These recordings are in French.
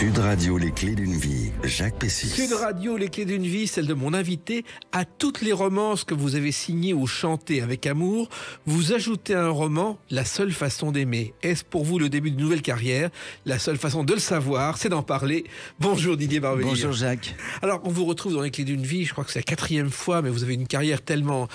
Sud Radio, les clés d'une vie, Jacques Pessis. Sud Radio, les clés d'une vie, celle de mon invité. À toutes les romances que vous avez signées ou chantées avec amour, vous ajoutez un roman, La seule façon d'aimer. Est-ce pour vous le début d'une nouvelle carrière? La seule façon de le savoir, c'est d'en parler. Bonjour Didier Barbelivien. Bonjour Jacques. Alors, on vous retrouve dans les clés d'une vie, je crois que c'est la 4e fois, mais vous avez une carrière tellement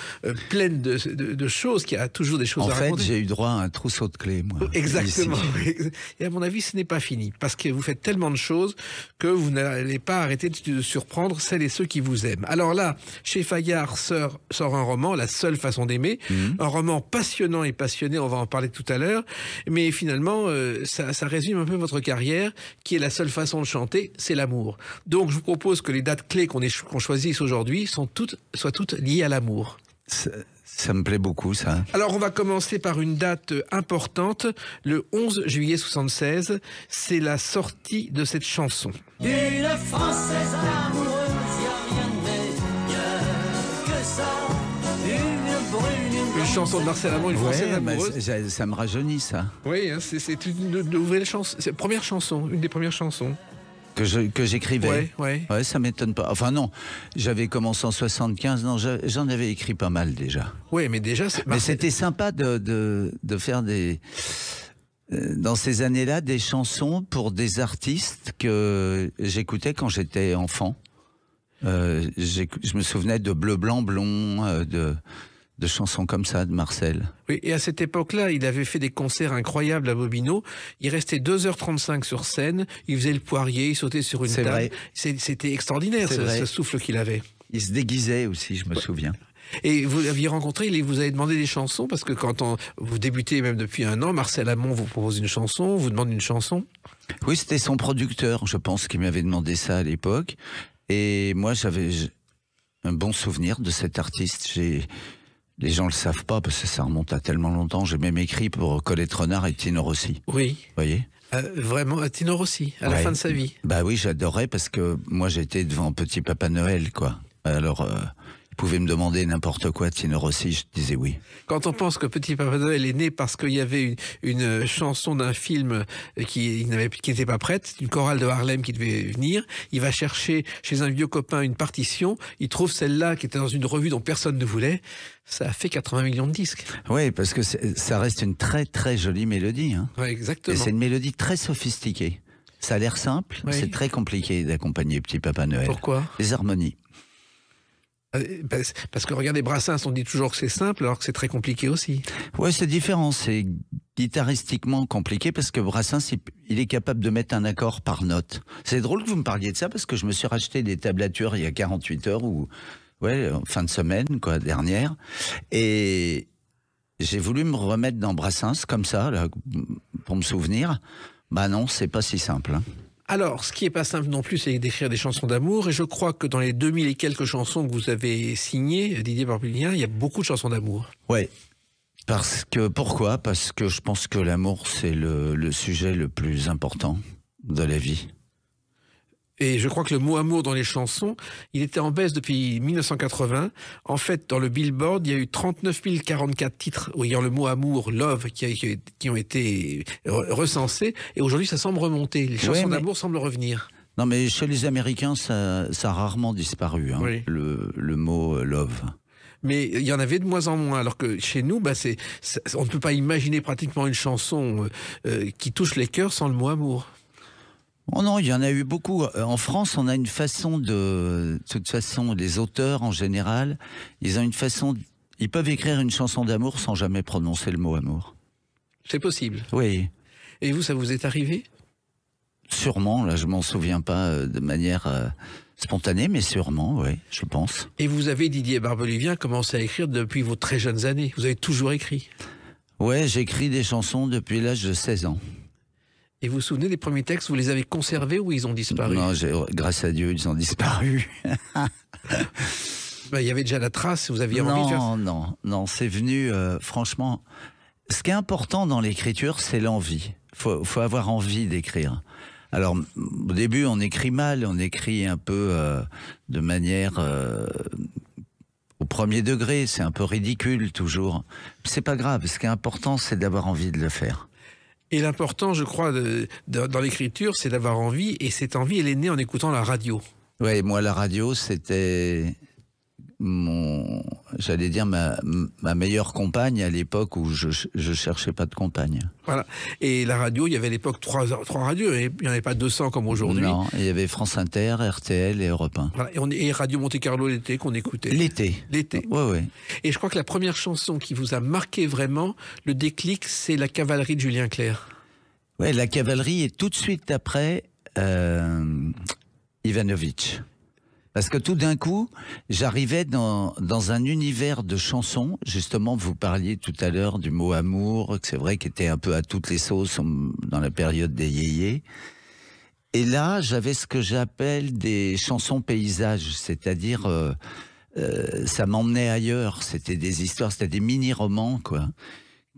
pleine de choses qu'il y a toujours des choses à raconter. En fait, j'ai eu droit à un trousseau de clés, moi. Exactement. Ici. Et à mon avis, ce n'est pas fini, parce que vous faites tellement de choses que vous n'allez pas arrêter de surprendre celles et ceux qui vous aiment. Alors là, chez Fayard sort un roman, La seule façon d'aimer, un roman passionnant et passionné, on va en parler tout à l'heure, mais finalement, ça résume un peu votre carrière, qui est la seule façon de chanter, c'est l'amour. Donc je vous propose que les dates clés qu'on choisisse aujourd'hui soient toutes liées à l'amour. Ça me plaît beaucoup, ça. Alors, on va commencer par une date importante. Le 11 juillet 76, c'est la sortie de cette chanson. Une Française amoureuse, y'a rien de meilleur que ça. Une brune, Une chanson de Marcel Amont, une Française amoureuse. Ça me rajeunit, ça. Oui, hein, c'est une nouvelle chanson. C'est la première chanson, une des premières chansons. Que j'écrivais. Ouais. Ça m'étonne pas. Enfin non, j'avais commencé en 75, non, j'en avais écrit pas mal déjà. Oui, mais déjà... Mais c'était sympa de faire dans ces années-là, des chansons pour des artistes que j'écoutais quand j'étais enfant. Je me souvenais de Bleu, Blanc, Blond, de chansons comme ça, de Marcel. Oui, et à cette époque-là, il avait fait des concerts incroyables à Bobino. Il restait 2h35 sur scène, il faisait le poirier, il sautait sur une table. Vrai. C'était extraordinaire, ce souffle qu'il avait. Il se déguisait aussi, je me souviens. Et vous l'aviez rencontré, il vous avait demandé des chansons, parce que quand vous débutez même depuis un an, Marcel Amont vous propose une chanson, vous demande une chanson. Oui, c'était son producteur, je pense, qui m'avait demandé ça à l'époque. Et moi, j'avais un bon souvenir de cet artiste. Les gens le savent pas parce que ça remonte à tellement longtemps. J'ai même écrit pour Colette Renard et Tino Rossi. Oui. Vous voyez? Vraiment, Tino Rossi, à la fin de sa vie. Bah oui, j'adorais parce que moi j'étais devant Petit Papa Noël, quoi. Alors, il pouvait me demander n'importe quoi, Tino Rossi, je disais oui. Quand on pense que Petit Papa Noël est né parce qu'il y avait une chanson d'un film qui n'était pas prête, une chorale de Harlem qui devait venir, il va chercher chez un vieux copain une partition, il trouve celle-là qui était dans une revue dont personne ne voulait, ça a fait 80 millions de disques. Oui, parce que ça reste une très très jolie mélodie. Hein. Oui, exactement. Et c'est une mélodie très sophistiquée. Ça a l'air simple, oui. C'est très compliqué d'accompagner Petit Papa Noël. Pourquoi? Les harmonies. Parce que regardez, Brassens, on dit toujours que c'est simple alors que c'est très compliqué aussi. Ouais, c'est différent, c'est guitaristiquement compliqué parce que Brassens, il est capable de mettre un accord par note. C'est drôle que vous me parliez de ça parce que je me suis racheté des tablatures il y a 48 heures ou fin de semaine, quoi, dernière. Et j'ai voulu me remettre dans Brassens comme ça, là, pour me souvenir. Bah non, c'est pas si simple. Hein. Alors, ce qui n'est pas simple non plus, c'est d'écrire des chansons d'amour. Et je crois que dans les 2000 et quelques chansons que vous avez signées, Didier Barbelivien, il y a beaucoup de chansons d'amour. Ouais. Pourquoi? Parce que je pense que l'amour, c'est le sujet le plus important de la vie. Et je crois que le mot amour dans les chansons, il était en baisse depuis 1980. En fait, dans le Billboard, il y a eu 39 044 titres ayant le mot amour, love, qui ont été recensés. Et aujourd'hui, ça semble remonter. Les chansons d'amour semblent revenir. Non, mais chez les Américains, ça a rarement disparu, hein, oui. le mot love. Mais il y en avait de moins en moins, alors que chez nous, on ne peut pas imaginer pratiquement une chanson qui touche les cœurs sans le mot amour. Oh non, il y en a eu beaucoup. En France, on a une façon de toute façon, les auteurs en général, ils ont une façon, ils peuvent écrire une chanson d'amour sans jamais prononcer le mot amour. C'est possible. Oui. Et vous, ça vous est arrivé? Sûrement, là, je m'en souviens pas de manière spontanée, mais sûrement, oui, je pense. Et vous avez, Didier Barbelivien, commencé à écrire depuis vos très jeunes années. Vous avez toujours écrit? Ouais, j'écris des chansons depuis l'âge de 16 ans. Et vous vous souvenez des premiers textes, vous les avez conservés ou ils ont disparu? Non, grâce à Dieu, ils ont disparu. Il y avait déjà la trace, vous aviez envie de faire... Non, c'est venu, franchement... Ce qui est important dans l'écriture, c'est l'envie. Faut avoir envie d'écrire. Alors, au début, on écrit mal, on écrit un peu de manière... au premier degré, c'est un peu ridicule toujours. C'est pas grave, ce qui est important, c'est d'avoir envie de le faire. Et l'important, je crois, dans l'écriture, c'est d'avoir envie. Et cette envie, elle est née en écoutant la radio. Ouais, moi, la radio, c'était j'allais dire ma meilleure compagne à l'époque où je cherchais pas de compagne. Voilà. Et la radio, il y avait à l'époque 3 radios, et il n'y en avait pas 200 comme aujourd'hui. Non, il y avait France Inter, RTL et Europe 1. Voilà. Et Radio Monte Carlo l'été qu'on écoutait. L'été. Ouais. Et je crois que la première chanson qui vous a marqué vraiment, le déclic, c'est La Cavalerie de Julien Clerc. Ouais, La Cavalerie est tout de suite après Ivanovic. Parce que tout d'un coup, j'arrivais dans un univers de chansons. Justement, vous parliez tout à l'heure du mot amour, que c'est vrai qu'il était un peu à toutes les sauces dans la période des yéyés. Et là, j'avais ce que j'appelle des chansons paysages, c'est-à-dire ça m'emmenait ailleurs. C'était des histoires, c'était des mini-romans, quoi,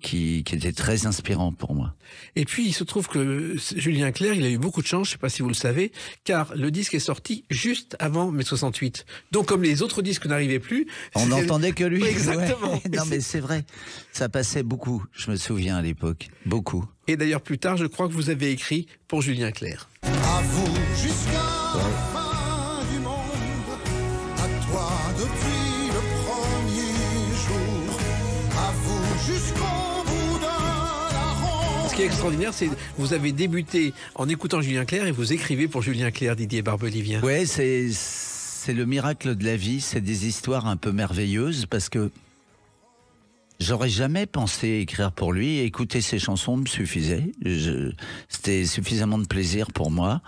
qui étaient très inspirants pour moi. Et puis, il se trouve que Julien Clerc, il a eu beaucoup de chance, je ne sais pas si vous le savez, car le disque est sorti juste avant mai 68. Donc, comme les autres disques n'arrivaient plus... On n'entendait que lui. Oui, exactement. Ouais. Non, mais c'est vrai. Ça passait beaucoup, je me souviens à l'époque. Beaucoup. Et d'ailleurs, plus tard, je crois que vous avez écrit pour Julien Clerc. À vous jusqu'à la fin du monde, à toi depuis le premier jour, à vous jusqu'au bout de la ronde. Ce qui est extraordinaire, c'est que vous avez débuté en écoutant Julien Clerc et vous écrivez pour Julien Clerc, Didier Barbelivien. Ouais, c'est le miracle de la vie, c'est des histoires un peu merveilleuses parce que j'aurais jamais pensé écrire pour lui. Écouter ses chansons me suffisait. C'était suffisamment de plaisir pour moi.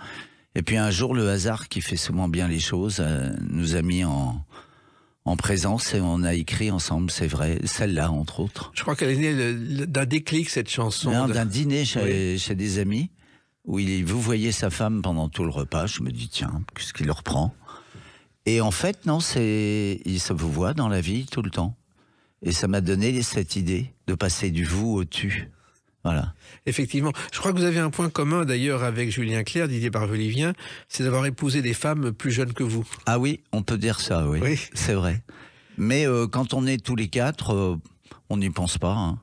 Et puis un jour, le hasard qui fait souvent bien les choses nous a mis en présence et on a écrit ensemble, c'est vrai. Celle-là, entre autres. Je crois qu'elle est née d'un déclic, cette chanson. Non, d'un dîner chez des amis où vous voyez sa femme pendant tout le repas. Je me dis, tiens, qu'est-ce qu'il le reprend? Et en fait, non, il se vous voit dans la vie tout le temps. Et ça m'a donné cette idée de passer du vous au tu. Voilà. Effectivement. Je crois que vous avez un point commun d'ailleurs avec Julien Clerc, Didier Barbelivien, c'est d'avoir épousé des femmes plus jeunes que vous. Ah oui, on peut dire ça, oui. C'est vrai. Mais quand on est tous les quatre, on n'y pense pas. Hein.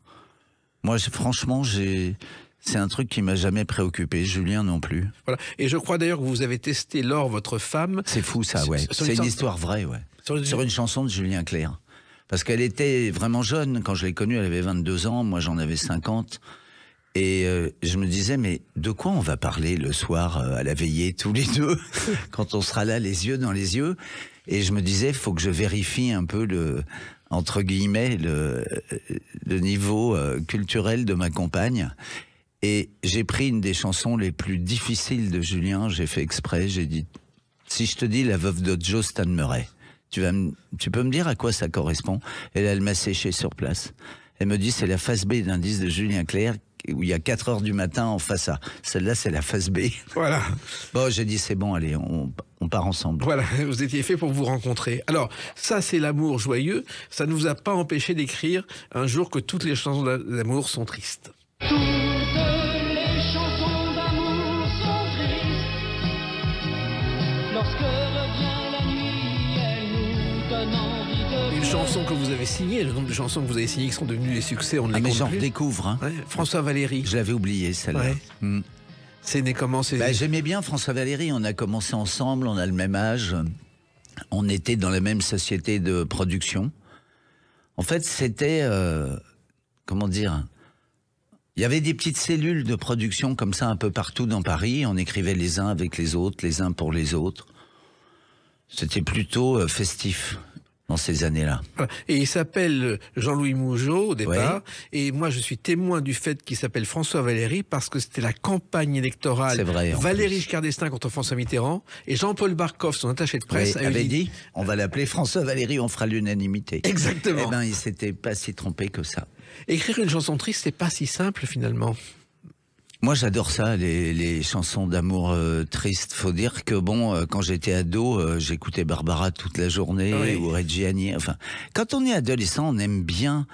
Moi, franchement, c'est un truc qui m'a jamais préoccupé. Julien non plus. Voilà. Et je crois d'ailleurs que vous avez testé Laure, votre femme. C'est fou ça, ouais. C'est une histoire vraie, ouais. Sur une chanson de Julien Clerc. Parce qu'elle était vraiment jeune. Quand je l'ai connue, elle avait 22 ans. Moi, j'en avais 50. Et je me disais, mais de quoi on va parler le soir à la veillée, tous les deux, quand on sera là, les yeux dans les yeux? Et je me disais, il faut que je vérifie un peu entre guillemets, le niveau culturel de ma compagne. Et j'ai pris une des chansons les plus difficiles de Julien. J'ai fait exprès. J'ai dit, si je te dis La Veuve de Joe Stan Murray, tu peux me dire à quoi ça correspond? Et là, elle m'a séché sur place. Elle me dit, c'est la face B d'un disque de Julien Clerc où il y a 4 heures du matin en face A. Celle-là, c'est la face B. Voilà. Bon, j'ai dit, c'est bon, allez, on part ensemble. Voilà, vous étiez fait pour vous rencontrer. Alors, ça, c'est l'amour joyeux. Ça ne vous a pas empêché d'écrire un jour que toutes les chansons d'amour sont tristes. Toutes les chansons d'amour sont tristes. Lorsque revient la nuit, elles nous donnent envie de... Une chanson que vous avez signée, le nombre de chansons que vous avez signées qui sont devenues des succès, on ne les mais compte j'en plus. redécouvre. Hein. Ouais, François Valéry. Je l'avais oublié, celle-là. Ouais. C'est né comment? J'aimais bien François Valéry. On a commencé ensemble, on a le même âge. On était dans la même société de production. En fait, c'était... comment dire? Il y avait des petites cellules de production comme ça un peu partout dans Paris. On écrivait les uns avec les autres, les uns pour les autres. C'était plutôt festif dans ces années-là. Voilà. Et il s'appelle Jean-Louis Mougeot au départ. Ouais. Et moi, je suis témoin du fait qu'il s'appelle François Valéry parce que c'était la campagne électorale. C'est vrai, Valéry Giscard d'Estaing contre François Mitterrand. Et Jean-Paul Barkov, son attaché de presse, avait dit, on va l'appeler François Valéry, on fera l'unanimité. Exactement. Eh ben, il s'était pas si trompé que ça. Écrire une chanson triste, c'est pas si simple finalement. Moi, j'adore ça, les chansons d'amour tristes. Faut dire que bon, quand j'étais ado, j'écoutais Barbara toute la journée ou Reggiani. Enfin, quand on est adolescent, on aime bien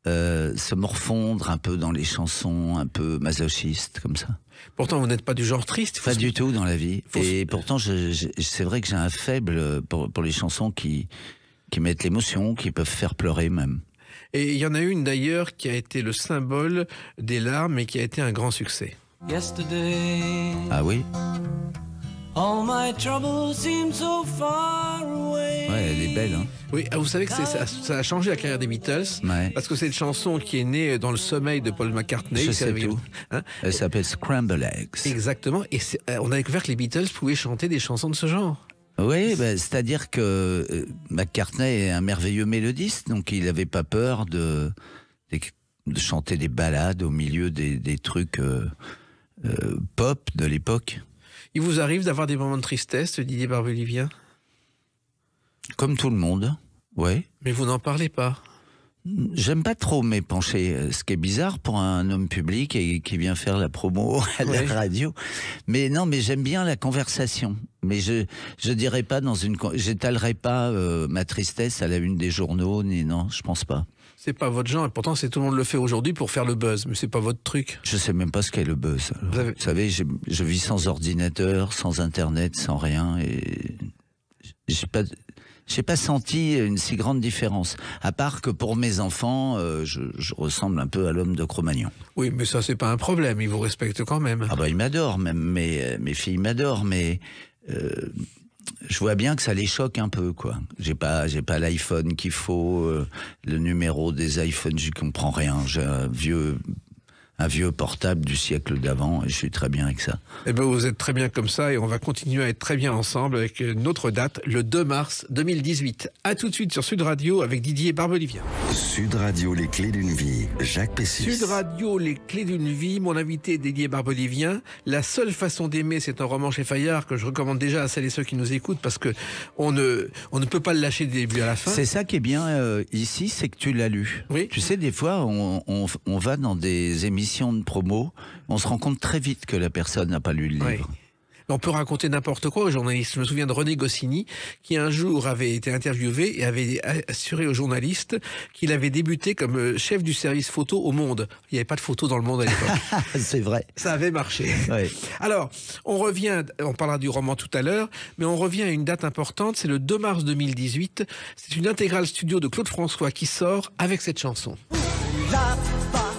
se morfondre un peu dans les chansons, un peu masochistes comme ça. Pourtant, vous n'êtes pas du genre triste. Pas du tout dans la vie. Et pourtant, c'est vrai que j'ai un faible pour les chansons qui mettent l'émotion, qui peuvent faire pleurer même. Et il y en a une d'ailleurs qui a été le symbole des larmes et qui a été un grand succès. Yesterday, Ah oui. all my troubles seem so far away. Ouais, elle est belle, hein. Oui, vous savez que ça a changé la carrière des Beatles, Ouais. parce que c'est une chanson qui est née dans le sommeil de Paul McCartney. Je sais tout. Hein. Elle s'appelle Scramble Eggs. Exactement, et on a découvert que les Beatles pouvaient chanter des chansons de ce genre. Oui, c'est-à-dire que McCartney est un merveilleux mélodiste, donc il n'avait pas peur de chanter des ballades au milieu des trucs pop de l'époque. Il vous arrive d'avoir des moments de tristesse, Didier Barbelivien? Comme tout le monde, ouais. Mais vous n'en parlez pas. J'aime pas trop m'épancher, ce qui est bizarre pour un homme public et qui vient faire la promo à Ouais. la radio. Mais non, mais j'aime bien la conversation. Mais je dirais pas j'étalerai pas ma tristesse à la une des journaux, non, je pense pas. C'est pas votre genre, et pourtant tout le monde le fait aujourd'hui pour faire le buzz, mais c'est pas votre truc. Je sais même pas ce qu'est le buzz. Alors. Vous savez, je vis sans ordinateur, sans internet, sans rien, et j'ai pas senti une si grande différence. À part que pour mes enfants, je ressemble un peu à l'homme de Cro-Magnon. Oui, mais ça c'est pas un problème, ils vous respectent quand même. Ah bah ils m'adorent, même mes filles m'adorent, mais je vois bien que ça les choque un peu, quoi. J'ai pas l'iPhone qu'il faut, le numéro des iPhones, je comprends rien. J'ai un vieux portable du siècle d'avant et je suis très bien avec ça. Eh ben, vous êtes très bien comme ça et on va continuer à être très bien ensemble avec notre date, le 2 mars 2018. À tout de suite sur Sud Radio avec Didier Barbelivien. Sud Radio, les clés d'une vie. Jacques Pessis. Sud Radio, les clés d'une vie. Mon invité Didier Barbelivien. La seule façon d'aimer, c'est un roman chez Fayard que je recommande déjà à celles et ceux qui nous écoutent parce que on ne peut pas le lâcher du début à la fin. C'est ça qui est bien ici, c'est que tu l'as lu. Oui. Tu sais, des fois, on va dans des émissions de promo, on se rend compte très vite que la personne n'a pas lu le livre. Oui. On peut raconter n'importe quoi aux journalistes. Je me souviens de René Goscinny, qui un jour avait été interviewé et avait assuré aux journalistes qu'il avait débuté comme chef du service photo au Monde. Il n'y avait pas de photo dans le Monde à l'époque. C'est vrai. Ça avait marché. Ouais. Alors, on parlera du roman tout à l'heure, mais on revient à une date importante, c'est le 2 mars 2018. C'est une intégrale studio de Claude François qui sort avec cette chanson. Là-bas,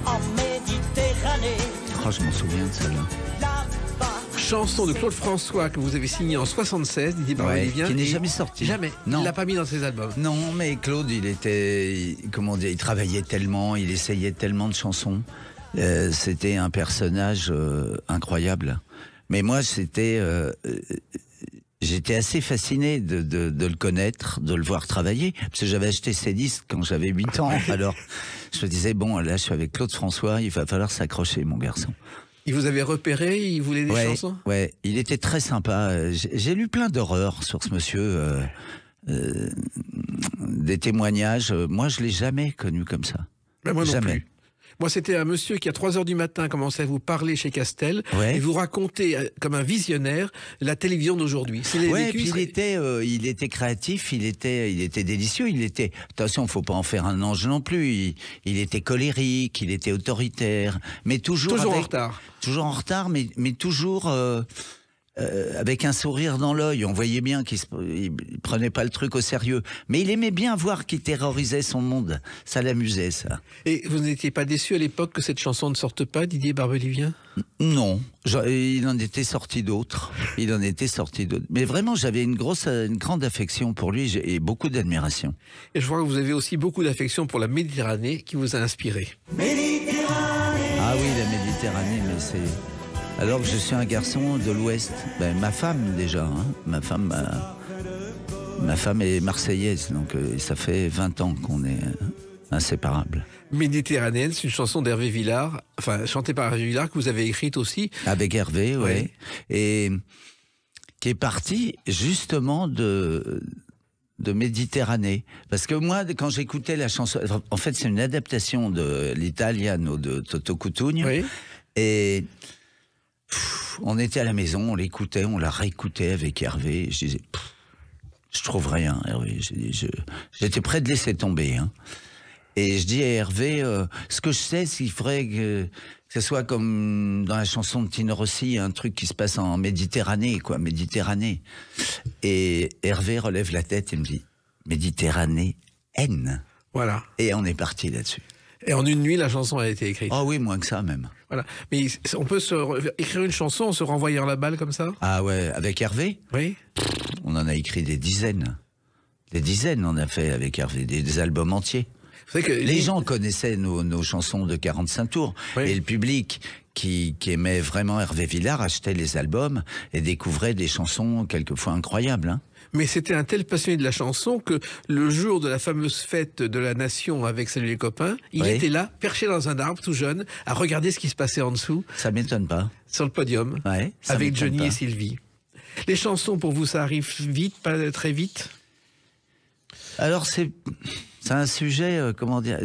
en Méditerranée, Oh, je m'en souviens de celle-là. là-bas, Chanson de Claude François que vous avez signée en 76, Didier Barbelivien. qui n'est et jamais sortie. Jamais. Non. Il l'a pas mis dans ses albums. Non, mais Claude, il travaillait tellement, il essayait tellement de chansons. C'était un personnage incroyable. Mais moi, j'étais assez fasciné de le connaître, de le voir travailler, parce que j'avais acheté ses disques quand j'avais 8 ans. Alors, je me disais, bon, là, je suis avec Claude François, il va falloir s'accrocher, mon garçon. Il vous avait repéré, il voulait des chansons? Ouais, il était très sympa. J'ai lu plein d'horreurs sur ce monsieur, des témoignages. Moi, je l'ai jamais connu comme ça. Ben, moi non Jamais. plus. Moi, c'était un monsieur qui, à 3h du matin, commençait à vous parler chez Castel Ouais. et vous raconter, comme un visionnaire, la télévision d'aujourd'hui. C'est les Ouais, vécus, puis serait- il était créatif, il était délicieux, attention, faut pas en faire un ange non plus, il était colérique, il était autoritaire, mais toujours Toujours en retard. Toujours en retard, mais toujours avec un sourire dans l'œil. On voyait bien qu'il prenait pas le truc au sérieux, mais il aimait bien voir qu'il terrorisait son monde. Ça l'amusait, ça. Et vous n'étiez pas déçu à l'époque que cette chanson ne sorte pas, Didier Barbelivien? Non, il en était sorti d'autres. Mais vraiment, j'avais une grande affection pour lui et beaucoup d'admiration. Et je vois que vous avez aussi beaucoup d'affection pour la Méditerranée qui vous a inspiré. Ah oui, la Méditerranée, mais c'est... Alors que je suis un garçon de l'Ouest. Ben, ma femme, déjà. Hein. Ma femme est marseillaise, donc ça fait 20 ans qu'on est inséparables. Méditerranéenne, c'est une chanson d'Hervé Villard, enfin chantée par Hervé Villard, que vous avez écrite aussi. Avec Hervé, Oui. ouais. Et qui est parti justement de Méditerranée. Parce que moi, quand j'écoutais la chanson... En fait, c'est une adaptation de l'Italiano de Toto Cutugno. Oui. Et on était à la maison, on l'écoutait, on la réécoutait avec Hervé. Je disais, je trouve rien, Hervé. J'étais prêt de laisser tomber. Hein. Et je dis à Hervé, ce que je sais, c'est qu'il faudrait que ce soit comme dans la chanson de Tino Rossi, un truc qui se passe en Méditerranée, quoi, Méditerranée. Et Hervé relève la tête et me dit, Méditerranée, N. Voilà. Et on est parti là-dessus. Et en une nuit, la chanson a été écrite. Oh oui, moins que ça même. Voilà. Mais on peut écrire une chanson en se renvoyant la balle comme ça? Ah ouais, avec Hervé, Oui. on en a écrit des dizaines. Des dizaines on a fait avec Hervé, des albums entiers. Vous savez que Les gens connaissaient nos chansons de 45 tours. Oui. Et le public qui aimait vraiment Hervé Villard achetait les albums et découvrait des chansons quelquefois incroyables. Hein. Mais c'était un tel passionné de la chanson que le jour de la fameuse fête de la Nation avec Salut les copains, il Oui. était là, perché dans un arbre tout jeune, à regarder ce qui se passait en dessous, Ça m'étonne pas. sur le podium, Ouais, ça avec m'étonne Johnny pas. et Sylvie. Les chansons, pour vous, ça arrive vite, pas très vite? Alors c'est un sujet, comment dire,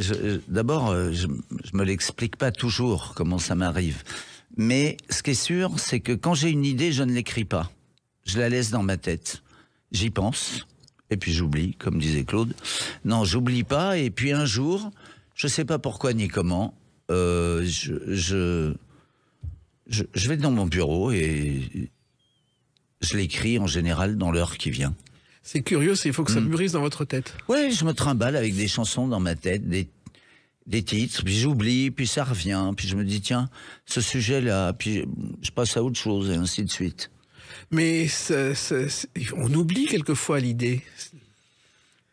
d'abord, je me l'explique pas toujours comment ça m'arrive. Mais ce qui est sûr, c'est que quand j'ai une idée, je ne l'écris pas. Je la laisse dans ma tête. J'y pense, et puis j'oublie, comme disait Claude. Non, j'oublie pas, et puis un jour, je sais pas pourquoi ni comment, je vais dans mon bureau et je l'écris en général dans l'heure qui vient. C'est curieux, il faut que ça mûrisse dans votre tête. Ouais, je me trimballe avec des chansons dans ma tête, des titres, puis j'oublie, puis ça revient, puis je me dis tiens, ce sujet-là, puis je passe à autre chose, et ainsi de suite. Mais on oublie quelquefois l'idée.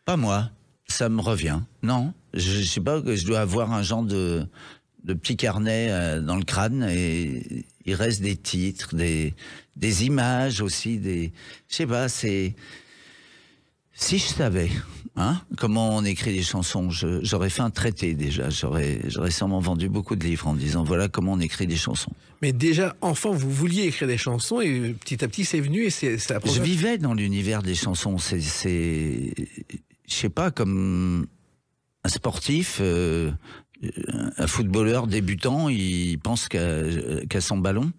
Pas moi, ça me revient. Non, je sais pas, je dois avoir un genre de petit carnet dans le crâne, et il reste des titres, des images aussi, je sais pas, c'est... Si je savais comment on écrit des chansons, j'aurais fait un traité déjà. J'aurais sûrement vendu beaucoup de livres en disant voilà comment on écrit des chansons. Mais déjà, enfant, vous vouliez écrire des chansons et petit à petit, c'est venu et ça a Je vivais dans l'univers des chansons. C'est je sais pas, comme un sportif, un footballeur débutant, il pense qu'à son ballon.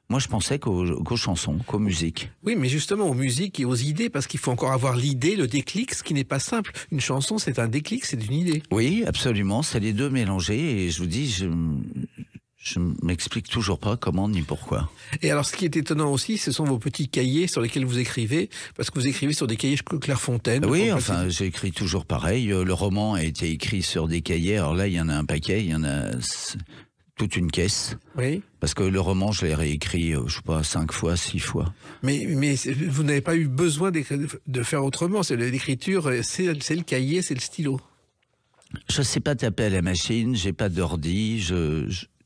Moi, je pensais qu'aux chansons, qu'aux musiques. Oui, mais justement aux musiques et aux idées, parce qu'il faut encore avoir l'idée, le déclic, ce qui n'est pas simple. Une chanson, c'est un déclic, c'est une idée. Oui, absolument, c'est les deux mélangés, et je vous dis, je m'explique toujours pas comment ni pourquoi. Et alors, ce qui est étonnant aussi, ce sont vos petits cahiers sur lesquels vous écrivez, parce que vous écrivez sur des cahiers Clairefontaine. Oui, enfin, j'écris toujours pareil. Le roman a été écrit sur des cahiers. Alors là, il y en a un paquet, il y en a toute une caisse. Oui. Parce que le roman, je l'ai réécrit, je sais pas, 5 fois, 6 fois. Mais vous n'avez pas eu besoin de faire autrement. C'est l'écriture, c'est le cahier, c'est le stylo. Je sais pas taper à la machine, j'ai pas d'ordi,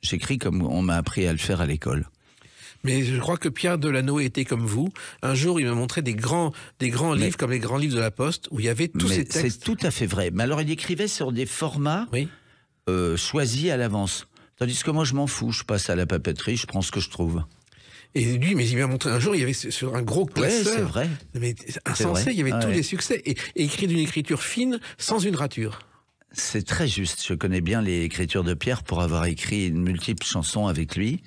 j'écris comme on m'a appris à le faire à l'école. Mais je crois que Pierre Delano était comme vous. Un jour, il m'a montré des grands livres, comme les grands livres de la Poste, où il y avait tous ces textes. C'est tout à fait vrai. Mais alors, il écrivait sur des formats Oui. choisis à l'avance. Tandis que moi, je m'en fous. Je passe à la papeterie, je prends ce que je trouve. Et lui, mais il m'a montré un jour, il y avait sur un gros classeur. Ouais, c'est vrai. Mais insensé, vrai. il y avait Ah tous ouais. les succès. Et écrit d'une écriture fine, sans une rature. C'est très juste. Je connais bien l'écriture de Pierre pour avoir écrit une multiples chansons avec lui.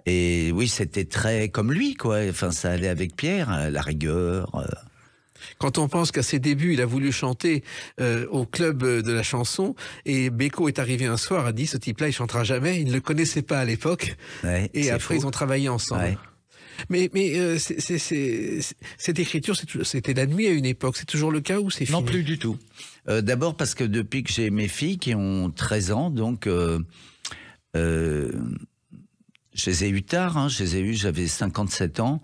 Et oui, c'était très comme lui, quoi. Enfin, ça allait avec Pierre, la rigueur. Quand on pense qu'à ses débuts, il a voulu chanter au club de la chanson, et Beko est arrivé un soir, a dit, ce type-là, il chantera jamais. Il ne le connaissait pas à l'époque. Ouais, Et c'est après, faux. ils ont travaillé ensemble. Ouais. Mais cette écriture, c'était la nuit à une époque. C'est toujours le cas ou c'est fini? Non, plus du tout. D'abord parce que depuis que j'ai mes filles qui ont 13 ans, donc je les ai eues tard, j'avais 57 ans,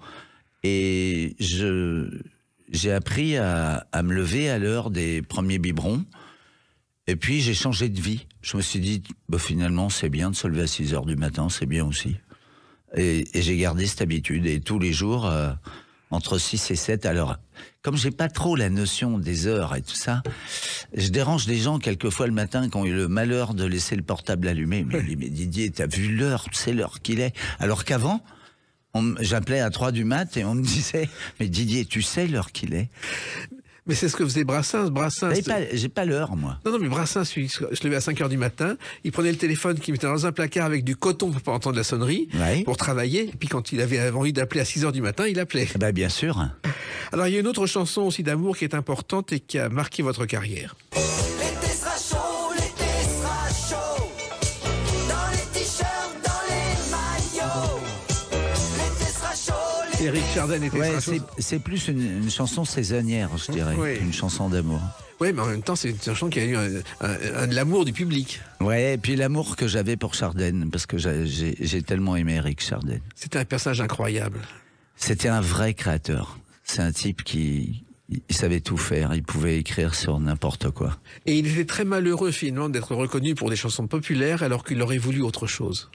et j'ai appris à me lever à l'heure des premiers biberons, et puis j'ai changé de vie. Je me suis dit, finalement, c'est bien de se lever à 6 heures du matin, c'est bien aussi. Et j'ai gardé cette habitude, et tous les jours, entre 6 et 7, alors, comme j'ai pas trop la notion des heures et tout ça, je dérange des gens quelquefois le matin qui ont eu le malheur de laisser le portable allumé. Mais, mais Didier, t'as vu l'heure, tu sais l'heure qu'il est. Alors qu'avant, j'appelais à 3 du mat et on me disait, mais Didier, tu sais l'heure qu'il est. Mais c'est ce que faisait Brassens. J'ai pas l'heure, moi. Non, mais Brassens, il se levait à 5 heures du matin, il prenait le téléphone qu'il mettait dans un placard avec du coton pour pas entendre la sonnerie, Ouais. pour travailler, et puis quand il avait envie d'appeler à 6 heures du matin, il appelait. Bien sûr. Alors il y a une autre chanson aussi d'amour qui est importante et qui a marqué votre carrière. L'été sera chaud, l'été sera chaud. Dans les t-shirts, dans les maillots. L'été sera chaud, l'été Éric Chardin était Ouais, Strachot. c'est plus une chanson saisonnière, je dirais, Oui. qu'une chanson d'amour. Oui, mais en même temps, c'est une chanson qui a eu de l'amour du public. Ouais, et puis l'amour que j'avais pour Chardin, parce que j'ai tellement aimé Éric Chardin. C'était un personnage incroyable. C'était un vrai créateur. C'est un type qui il savait tout faire, il pouvait écrire sur n'importe quoi. Et il était très malheureux, finalement, d'être reconnu pour des chansons populaires alors qu'il aurait voulu autre chose.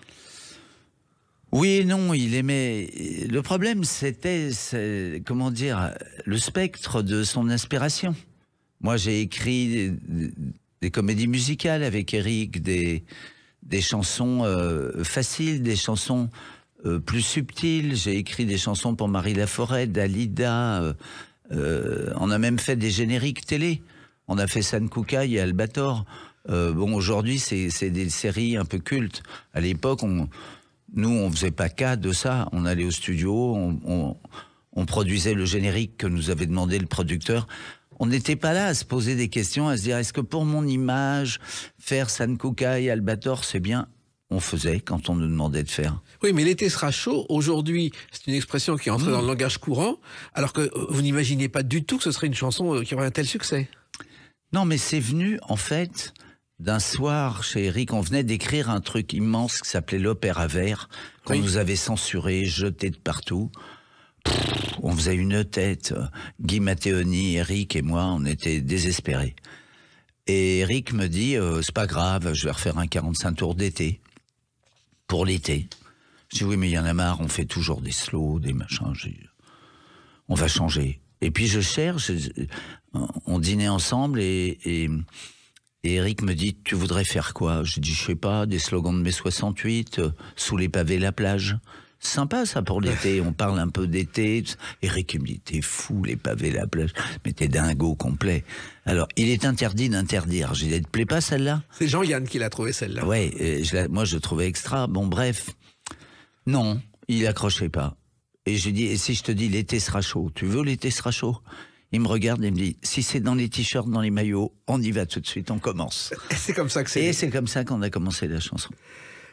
Oui et non, il aimait... Le problème, c'était, comment dire, le spectre de son inspiration. Moi, j'ai écrit des comédies musicales avec Éric, des chansons faciles, des chansons plus subtiles. J'ai écrit des chansons pour Marie Laforêt, Dalida. On a même fait des génériques télé. On a fait San Koukaï et Albator. Bon, aujourd'hui, c'est des séries un peu cultes. À l'époque, nous, on faisait pas cas de ça. On allait au studio, on produisait le générique que nous avait demandé le producteur. On n'était pas là à se poser des questions, à se dire est-ce que pour mon image, faire San Koukaï, Albator, c'est bien. On faisait quand on nous demandait de faire. Oui, mais l'été sera chaud. Aujourd'hui, c'est une expression qui est entrée dans le langage courant, alors que vous n'imaginez pas du tout que ce serait une chanson qui aurait un tel succès. Non, mais c'est venu, en fait, d'un soir chez Éric. On venait d'écrire un truc immense qui s'appelait l'Opéra Vert, qu'on nous avait censuré, jeté de partout. On faisait une tête. Guy Matteoni, Éric et moi, on était désespérés. Et Éric me dit, c'est pas grave, je vais refaire un 45 tours d'été. Pour l'été. Je dis oui, mais il y en a marre, on fait toujours des slows, des machins. On va changer. Et puis je cherche, on dînait ensemble et Éric me dit, tu voudrais faire quoi? Je dis, je sais pas, des slogans de mai 68, sous les pavés la plage. Sympa ça pour l'été, on parle un peu d'été. Éric il me dit, t'es fou, les pavés la plage. Mais t'es dingo complet. Alors, il est interdit d'interdire. J'ai dit, elle te plaît pas celle-là? C'est Jean-Yann qui l'a trouvé celle-là. Ouais, moi je trouvais extra. Bon bref, non, il accrochait pas. Et je lui dis, et si je te dis l'été sera chaud, tu veux l'été sera chaud? Il me regarde et me dit, si c'est dans les t-shirts, dans les maillots, on y va tout de suite, on commence. C'est comme ça que c'est. Et c'est comme ça qu'on a commencé la chanson.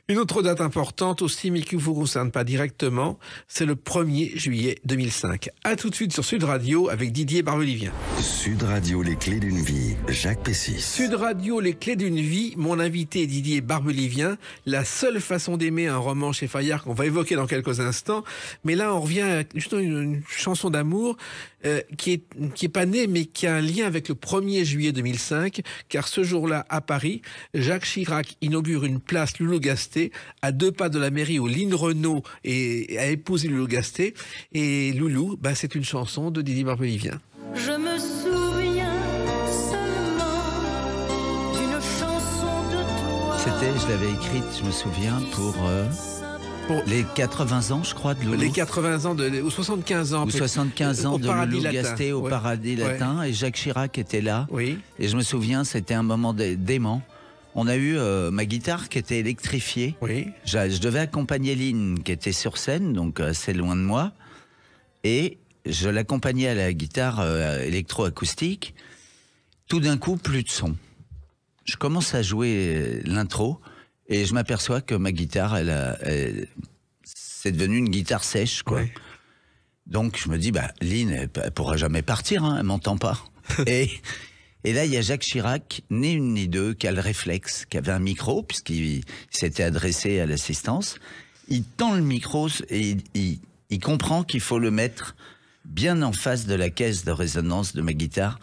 Une autre date importante aussi, mais qui ne vous concerne pas directement, c'est le 1er juillet 2005. À tout de suite sur Sud Radio avec Didier Barbelivien. Sud Radio, les clés d'une vie, Jacques Pessis. Sud Radio, les clés d'une vie, mon invité est Didier Barbelivien. La seule façon d'aimer, un roman chez Fayard qu'on va évoquer dans quelques instants. Mais là, on revient à justement une chanson d'amour qui est pas née, mais qui a un lien avec le 1er juillet 2005, car ce jour-là, à Paris, Jacques Chirac inaugure une place Loulou Gasté, à 2 pas de la mairie où Lynn Renaud a épousé Loulou Gasté. Et Loulou, c'est une chanson de Didier Barbelivien. Je me souviens seulement d'une chanson de toi. Je l'avais écrite, je me souviens, pour les 80 ans, je crois, de Loulou. Les 80 ans, ou 75 ans. Ou 75 ans de Loulou Gasté au Paradis Latin. Et Jacques Chirac était là. Oui. Et je me souviens, c'était un moment dément. On a eu ma guitare qui était électrifiée. Oui. Je devais accompagner Lynn qui était sur scène, donc assez loin de moi. Et je l'accompagnais à la guitare électroacoustique. Tout d'un coup, plus de son. Je commence à jouer l'intro et je m'aperçois que ma guitare, c'est devenu une guitare sèche, quoi. Oui. Donc je me dis, Lynn, elle pourra jamais partir, hein, elle m'entend pas. Et là, il y a Jacques Chirac, ni une ni deux, qui a le réflexe, qui avait un micro, puisqu'il s'était adressé à l'assistance. Il tend le micro et il comprend qu'il faut le mettre bien en face de la caisse de résonance de ma guitare.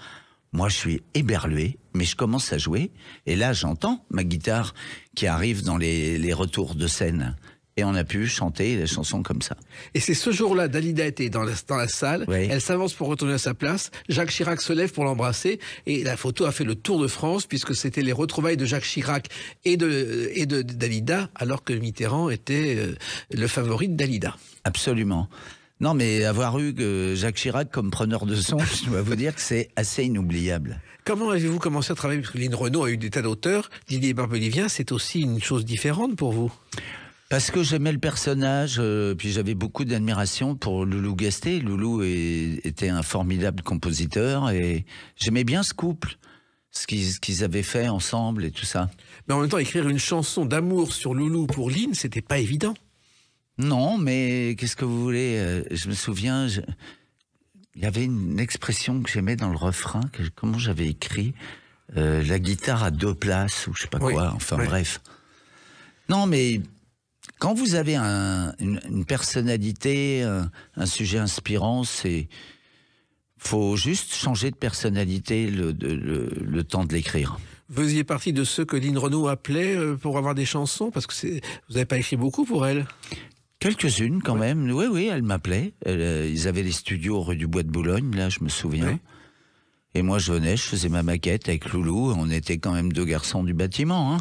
Moi, je suis éberlué, mais je commence à jouer. Et là, j'entends ma guitare qui arrive dans les retours de scène. Et on a pu chanter la chanson comme ça. Et c'est ce jour-là, Dalida était dans la salle, Oui. Elle s'avance pour retourner à sa place, Jacques Chirac se lève pour l'embrasser, et la photo a fait le tour de France, puisque c'était les retrouvailles de Jacques Chirac et de Dalida, alors que Mitterrand était le favori de Dalida. Absolument. Non, mais avoir eu Jacques Chirac comme preneur de son, je dois vous dire que c'est assez inoubliable. Comment avez-vous commencé à travailler? Parce que Lynn Renaud a eu des tas d'auteurs, Didier Barbelivien, c'est aussi une chose différente pour vous. Parce que j'aimais le personnage, puis j'avais beaucoup d'admiration pour Loulou Gasté. Loulou était un formidable compositeur et j'aimais bien ce couple, ce qu'ils avaient fait ensemble et tout ça. Mais en même temps, écrire une chanson d'amour sur Loulou pour Lynn, c'était pas évident. Non, mais qu'est-ce que vous voulez je me souviens, il y avait une expression que j'aimais dans le refrain, comment j'avais écrit la guitare à 2 places, ou je sais pas quoi, enfin bref. Non, mais quand vous avez une personnalité, un sujet inspirant, faut juste changer de personnalité le temps de l'écrire. Vous faisiez partie de ceux que Lynn Renaud appelait pour avoir des chansons, parce que vous n'avez pas écrit beaucoup pour elle. Quelques-unes quand même, oui, elle m'appelait. Ils avaient les studios rue du Bois de Boulogne, là, je me souviens. Oui. Et moi, je venais, je faisais ma maquette avec Loulou. On était quand même 2 garçons du bâtiment. Hein.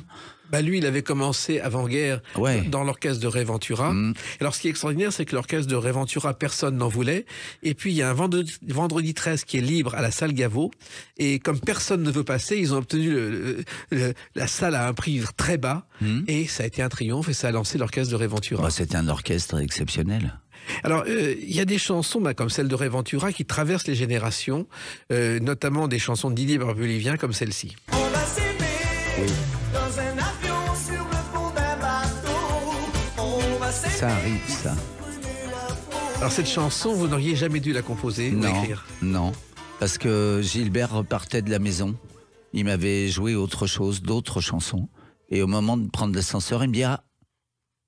Bah lui, il avait commencé avant-guerre dans l'orchestre de Ray Ventura. Alors, ce qui est extraordinaire, c'est que l'orchestre de Ray Ventura, personne n'en voulait. Et puis, il y a un vendredi 13 qui est libre à la salle Gaveau. Et comme personne ne veut passer, ils ont obtenu la salle à un prix très bas. Et ça a été un triomphe et ça a lancé l'orchestre de Ray Ventura. Bah, c'était un orchestre exceptionnel. Alors, il y a des chansons comme celle de Ray Ventura qui traversent les générations, notamment des chansons de Didier Barbelivien comme celle-ci. On va s'aimer dans un avion sur le fond d'un bateau. On va s'aimer. Ça arrive, ça. Alors, cette chanson, vous n'auriez jamais dû la composer ou l'écrire? Non, parce que Gilbert repartait de la maison. Il m'avait joué autre chose, d'autres chansons. Et au moment de prendre l'ascenseur, il me dit « Ah,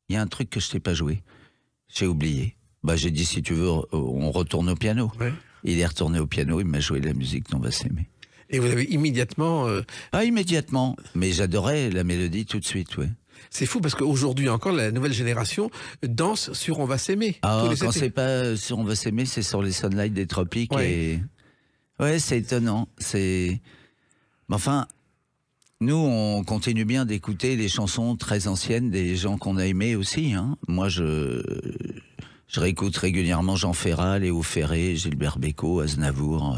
il y a un truc que je t'ai pas joué. J'ai oublié. » Bah, j'ai dit, si tu veux, on retourne au piano. Ouais. Il est retourné au piano, il m'a joué de la musique dont on va s'aimer. Et vous avez immédiatement... Pas immédiatement, mais j'adorais la mélodie tout de suite, oui. C'est fou parce qu'aujourd'hui encore, la nouvelle génération danse sur On va s'aimer. Ah, quand c'est pas sur On va s'aimer, c'est sur les Sunlight des Tropiques. Et... ouais, c'est étonnant. Mais enfin, nous, on continue bien d'écouter les chansons très anciennes des gens qu'on a aimés aussi. Hein. Moi, je réécoute régulièrement Jean Ferrat, Léo Ferré, Gilbert Bécaud, Aznavour,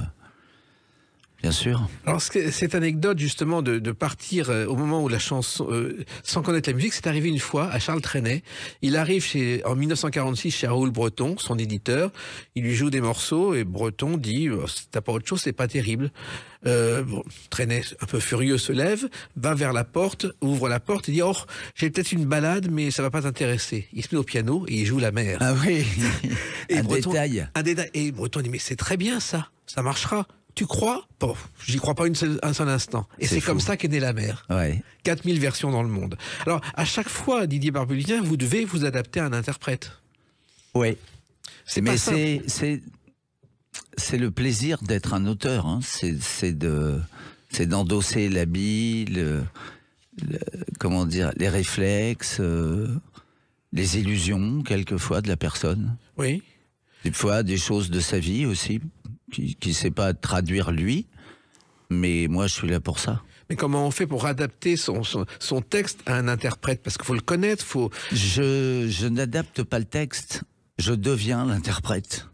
bien sûr. Alors cette anecdote justement de partir au moment où la chanson, sans connaître la musique, c'est arrivé une fois à Charles Trenet. Il arrive en 1946 chez Raoul Breton, son éditeur. Il lui joue des morceaux et Breton dit « T'as pas autre chose, c'est pas terrible ». Trenet, un peu furieux, se lève, va vers la porte, ouvre la porte et dit « Oh, j'ai peut-être une balade, mais ça va pas t'intéresser ». Il se met au piano et il joue la mer. Ah oui, et un Breton, détail. Et Breton dit « Mais c'est très bien ça marchera ». Tu crois? Bon, j'y crois pas un seul instant. Et c'est comme ça qu'est née la mer. Ouais. 4000 versions dans le monde. Alors, à chaque fois, Didier Barbelivien, vous devez vous adapter à un interprète. Oui. Mais c'est le plaisir d'être un auteur. Hein. C'est d'endosser l'habit, comment dire, les réflexes, les illusions, quelquefois, de la personne. Oui. Des fois, des choses de sa vie aussi, qui ne sait pas traduire lui, mais moi je suis là pour ça. Mais comment on fait pour adapter son texte à un interprète? Parce qu'il faut le connaître, Je n'adapte pas le texte, je deviens l'interprète.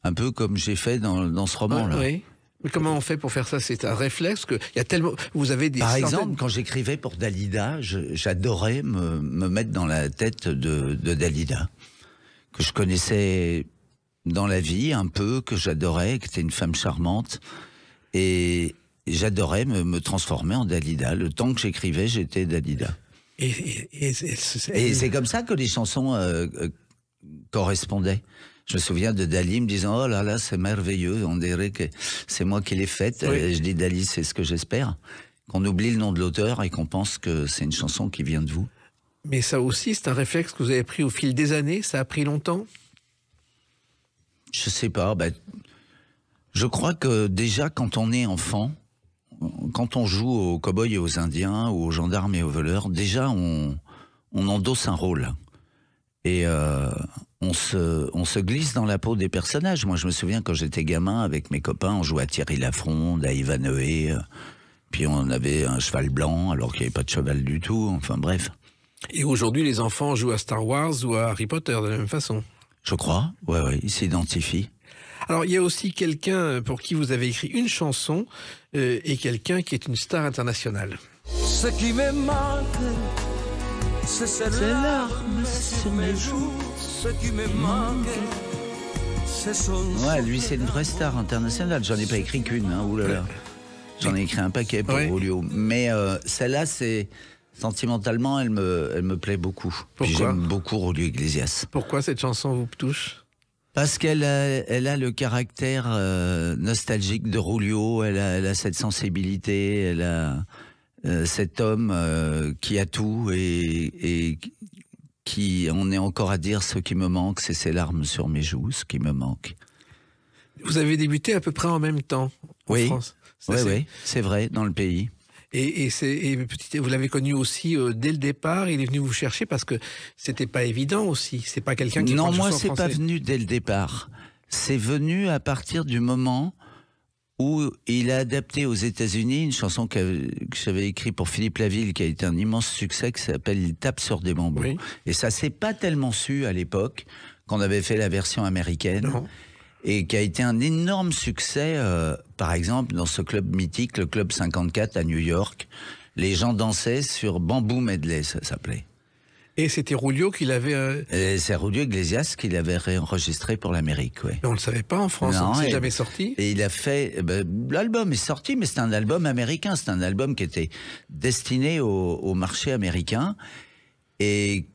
Un peu comme j'ai fait dans ce roman-là. Oui. Mais comment on fait pour faire ça? C'est un réflexe que il y a tellement. Vous avez des. Par exemple, quand j'écrivais pour Dalida, j'adorais me mettre dans la tête de Dalida, que je connaissais dans la vie un peu, que j'adorais, qui était une femme charmante, et j'adorais me transformer en Dalida. Le temps que j'écrivais, j'étais Dalida. Et c'est comme ça que les chansons correspondaient. Je me souviens de Dali me disant « Oh là là, c'est merveilleux, on dirait que c'est moi qui l'ai faite. Oui. » Je dis « Dali, c'est ce que j'espère. » Qu'on oublie le nom de l'auteur et qu'on pense que c'est une chanson qui vient de vous. Mais ça aussi, c'est un réflexe que vous avez pris au fil des années. Ça a pris longtemps? Je sais pas. Je crois que déjà, quand on est enfant, quand on joue aux cow-boys et aux indiens, ou aux gendarmes et aux voleurs, déjà, on endosse un rôle. Et on se glisse dans la peau des personnages. Moi, je me souviens, quand j'étais gamin, avec mes copains, on jouait à Thierry Lafronde, à Ivanhoé, puis on avait un cheval blanc, alors qu'il n'y avait pas de cheval du tout. Enfin, bref. Et aujourd'hui, les enfants jouent à Star Wars ou à Harry Potter de la même façon? Je crois, ouais, ils s'identifient. Alors, il y a aussi quelqu'un pour qui vous avez écrit une chanson et quelqu'un qui est une star internationale. Ce qui me manque, c'est cette larme sur mes joues. Ce qui me manque, c'est son... Ouais, lui, c'est une vraie star internationale. J'en ai pas écrit qu'une, hein, oulala. J'en ai écrit un paquet pour Julio. Mais celle-là, c'est Sentimentalement, elle me plaît beaucoup. Puis Pourquoi ? j'aime beaucoup Julio Iglesias. Pourquoi cette chanson vous touche ? Parce qu'elle a le caractère nostalgique de Julio, elle a cette sensibilité, elle a cet homme qui a tout et qui, on est encore à dire ce qui me manque, c'est ces larmes sur mes joues, ce qui me manque. Vous avez débuté à peu près en même temps en France. Oui, c'est vrai, dans le pays. Et vous l'avez connu aussi dès le départ. Il est venu vous chercher parce que c'était pas évident aussi. C'est pas quelqu'un qui Non, parle moi juste en c'est pas français. venu dès le départ. C'est venu à partir du moment où il a adapté aux États-Unis une chanson que j'avais écrite pour Philippe Laville, qui a été un immense succès, qui s'appelle Il tape sur des bambous. Oui. Et ça s'est pas tellement su à l'époque qu'on avait fait la version américaine. Non. Et qui a été un énorme succès, par exemple, dans ce club mythique, le Club 54 à New York. Les gens dansaient sur Bamboo Medley, ça s'appelait. Et c'était Julio qui l'avait. Et c'est Julio Iglesias qui l'avait réenregistré pour l'Amérique, ouais. Mais on le savait pas en France. Non, C'est et- jamais sorti. Et il a fait... l'album est sorti, mais c'est un album américain. C'est un album qui était destiné au marché américain et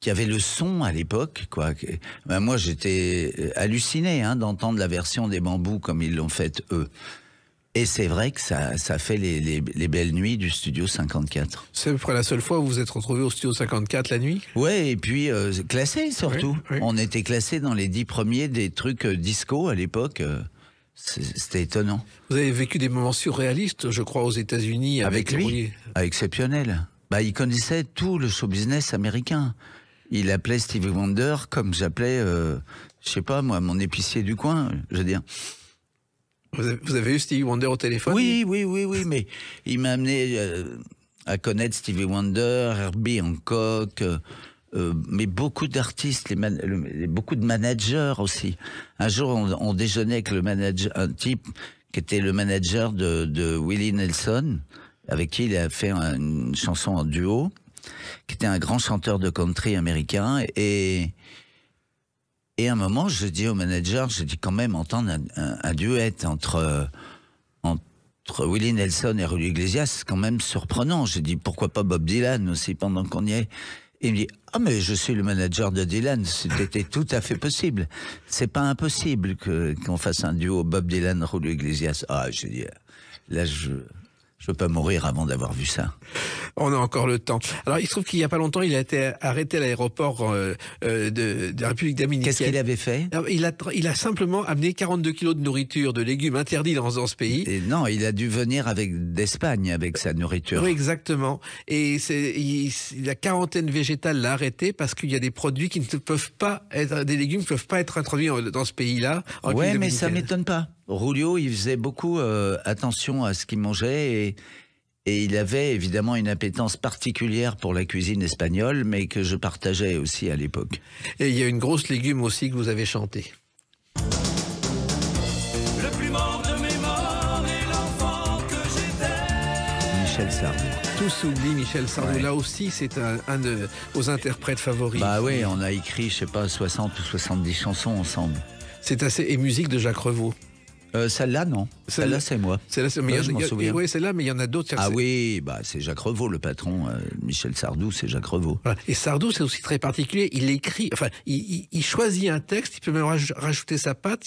qui avait le son à l'époque, quoi. Moi, j'étais halluciné d'entendre la version des Bambous comme ils l'ont faite eux. Et c'est vrai que ça fait les belles nuits du Studio 54. C'est à peu près la seule fois où vous vous êtes retrouvé au studio 54 la nuit. Ouais, et puis classé surtout. Oui, oui. On était classé dans les 10 premiers des trucs disco à l'époque. C'était étonnant. Vous avez vécu des moments surréalistes, je crois, aux États-Unis avec lui, Julio. exceptionnel. Il connaissait tout le show business américain. Il appelait Stevie Wonder comme j'appelais, je sais pas moi, mon épicier du coin, je veux dire. Vous avez eu Stevie Wonder au téléphone? Oui, mais il m'a amené à connaître Stevie Wonder, Herbie Hancock, mais beaucoup d'artistes, beaucoup de managers aussi. Un jour, on déjeunait avec un type qui était le manager de Willie Nelson, avec qui il a fait une chanson en duo, qui était un grand chanteur de country américain. Et à un moment, je dis au manager, quand même entendre un duet entre Willie Nelson et Julio Iglesias, c'est quand même surprenant. J'ai dit, pourquoi pas Bob Dylan aussi pendant qu'on y est? Et il me dit, mais je suis le manager de Dylan, c'était tout à fait possible. C'est pas impossible qu'on fasse un duo Bob Dylan, Julio Iglesias. J'ai dit, là, je veux pas mourir avant d'avoir vu ça. On a encore le temps. Alors, il se trouve qu'il y a pas longtemps, il a été arrêté à l'aéroport de la République dominicaine. Qu'est-ce qu'il avait fait? Alors, il a simplement amené 42 kilos de nourriture, de légumes interdits dans ce pays. Et non, il a dû venir d'Espagne avec sa nourriture. Oui, exactement. Et la quarantaine végétale l'a arrêté parce qu'il y a des produits qui ne peuvent pas être, des légumes qui ne peuvent pas être introduits dans ce pays-là. Ouais, mais ça m'étonne pas. Julio, il faisait beaucoup attention à ce qu'il mangeait et il avait évidemment une appétence particulière pour la cuisine espagnole, mais que je partageais aussi à l'époque. Et il y a une grosse légume aussi que vous avez chanté. Le plus mort de mes morts et l'enfant que j'étais. Michel Sardou. Tout s'oublie, Michel Sardou. Ouais. Là aussi, c'est un de vos interprètes favoris. Bah oui, on a écrit, je sais pas, 60 ou 70 chansons ensemble. C'est assez. Et musique de Jacques Revaux. Celle-là, non. Celle-là, c'est moi. C'est là, Ouais, je m'en souviens. Oui, c'est là, mais il y en a d'autres. Ah oui, c'est Jacques Revaux, le patron. Michel Sardou, c'est Jacques Revaux. Voilà. Et Sardou, c'est aussi très particulier. Il écrit, enfin, il choisit un texte, il peut même rajouter sa patte.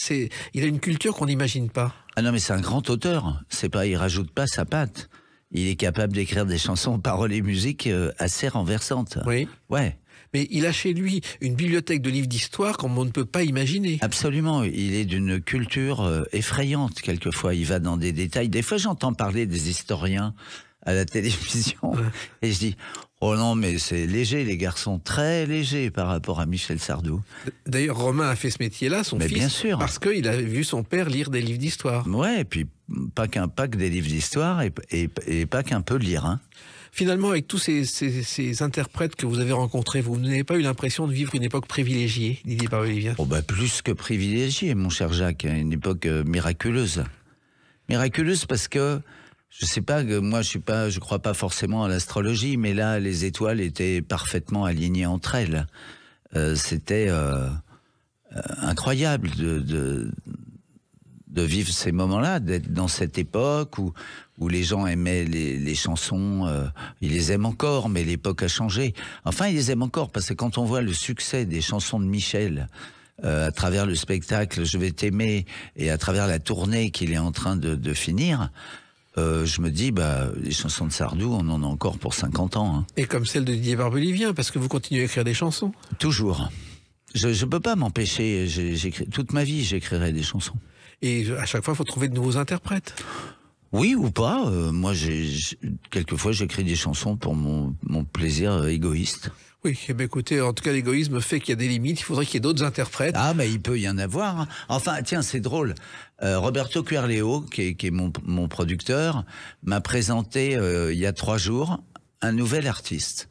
Il a une culture qu'on n'imagine pas. Ah non, mais c'est un grand auteur. C'est pas, il rajoute pas sa patte. Il est capable d'écrire des chansons, paroles et musique assez renversantes. Oui. Ouais. Mais il a chez lui une bibliothèque de livres d'histoire comme on ne peut pas imaginer. Absolument. Il est d'une culture effrayante, quelquefois. Il va dans des détails. Des fois, j'entends parler des historiens à la télévision. Et je dis, oh non, mais c'est léger, les garçons, très léger par rapport à Michel Sardou. D'ailleurs, Romain a fait ce métier-là, son Mais fils, bien sûr. parce qu'il avait vu son père lire des livres d'histoire. Ouais, et puis pas que des livres d'histoire et pas qu'un peu lire, hein. Finalement, avec tous ces interprètes que vous avez rencontrés, vous n'avez pas eu l'impression de vivre une époque privilégiée, Didier Barbelivien? Oh plus que privilégié, mon cher Jacques, une époque miraculeuse. Miraculeuse parce que, je sais pas, moi je crois pas forcément à l'astrologie, mais là les étoiles étaient parfaitement alignées entre elles. C'était incroyable vivre ces moments-là, d'être dans cette époque où les gens aimaient les chansons, ils les aiment encore, mais l'époque a changé. Enfin, ils les aiment encore, parce que quand on voit le succès des chansons de Michel, à travers le spectacle « Je vais t'aimer » et à travers la tournée qu'il est en train de finir, je me dis, les chansons de Sardou, on en a encore pour 50 ans. Hein. Et comme celle de Didier Barbelivien, parce que vous continuez à écrire des chansons. Toujours. Je ne peux pas m'empêcher. Toute ma vie, j'écrirai des chansons. Et à chaque fois, il faut trouver de nouveaux interprètes. Oui ou pas. Moi, quelquefois, j'écris des chansons pour mon plaisir égoïste. Oui, eh bien, écoutez, en tout cas, l'égoïsme fait qu'il y a des limites. Il faudrait qu'il y ait d'autres interprètes. Ah, mais il peut y en avoir. Hein. Enfin, tiens, c'est drôle. Roberto Querleo, qui est mon producteur, m'a présenté il y a 3 jours un nouvel artiste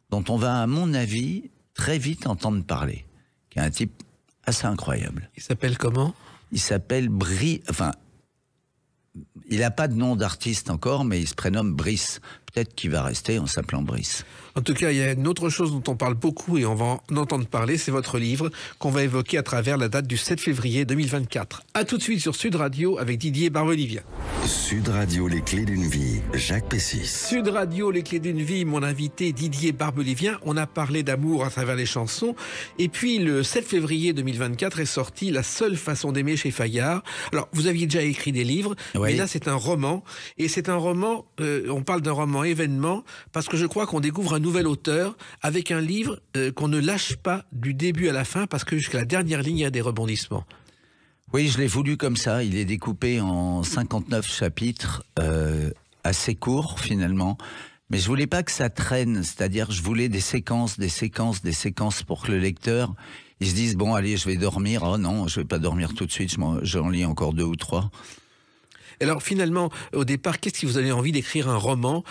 dont on va, à mon avis, très vite entendre parler. Qui est un type assez incroyable. Il s'appelle comment ? Il s'appelle Enfin, il n'a pas de nom d'artiste encore, mais il se prénomme Brice. Peut-être qu'il va rester en s'appelant Brice. En tout cas, il y a une autre chose dont on parle beaucoup et on va en entendre parler, c'est votre livre qu'on va évoquer à travers la date du 7 février 2024. A tout de suite sur Sud Radio avec Didier Barbelivien. Sud Radio, les clés d'une vie, Jacques Pessis. Sud Radio, les clés d'une vie, mon invité Didier Barbelivien. On a parlé d'amour à travers les chansons. Et puis le 7 février 2024 est sorti La seule façon d'aimer chez Fayard. Alors, vous aviez déjà écrit des livres, mais là c'est un roman. Et c'est un roman, on parle d'un roman événement, parce que je crois qu'on découvre un nouvel auteur avec un livre qu'on ne lâche pas du début à la fin, parce que jusqu'à la dernière ligne, il y a des rebondissements. Oui, je l'ai voulu comme ça. Il est découpé en 59 chapitres, assez courts finalement. Mais je voulais pas que ça traîne, c'est-à-dire je voulais des séquences pour que le lecteur, il se dise, bon allez, je vais dormir. Oh non, je vais pas dormir tout de suite, j'en lis encore 2 ou 3. Alors finalement, au départ, qu'est-ce qui vous avez envie d'écrire un roman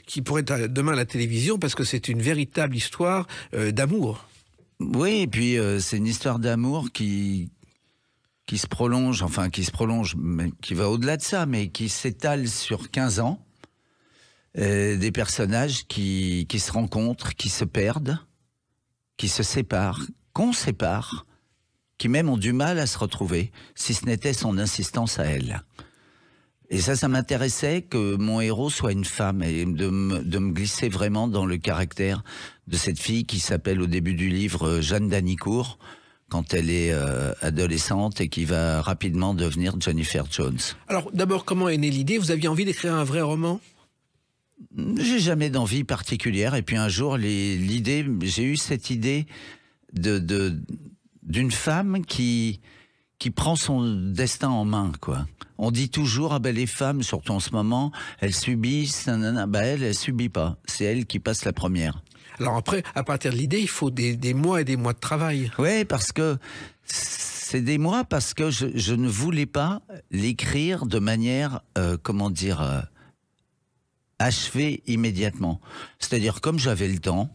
qui pourrait être demain à la télévision, parce que c'est une véritable histoire d'amour. Oui, et puis c'est une histoire d'amour qui se prolonge, mais qui va au-delà de ça, mais qui s'étale sur 15 ans. Des personnages qui se rencontrent, qui se perdent, qui se séparent, qu'on sépare, qui même ont du mal à se retrouver, si ce n'était son insistance à elle. Et ça m'intéressait que mon héros soit une femme et de me glisser vraiment dans le caractère de cette fille qui s'appelle au début du livre Jeanne d'Anicourt, quand elle est adolescente et qui va rapidement devenir Jennifer Jones. Alors d'abord, comment est née l'idée ? Vous aviez envie d'écrire un vrai roman ? J'ai jamais d'envie particulière. Et puis un jour, j'ai eu cette idée d'une femme qui prend son destin en main, quoi. On dit toujours, les femmes, surtout en ce moment, elles subissent, elle subit pas. C'est elle qui passe la première. Alors après, à partir de l'idée, il faut des mois et des mois de travail. Oui, parce que c'est des mois, parce que je ne voulais pas l'écrire de manière, achevée immédiatement. C'est-à-dire, comme j'avais le temps,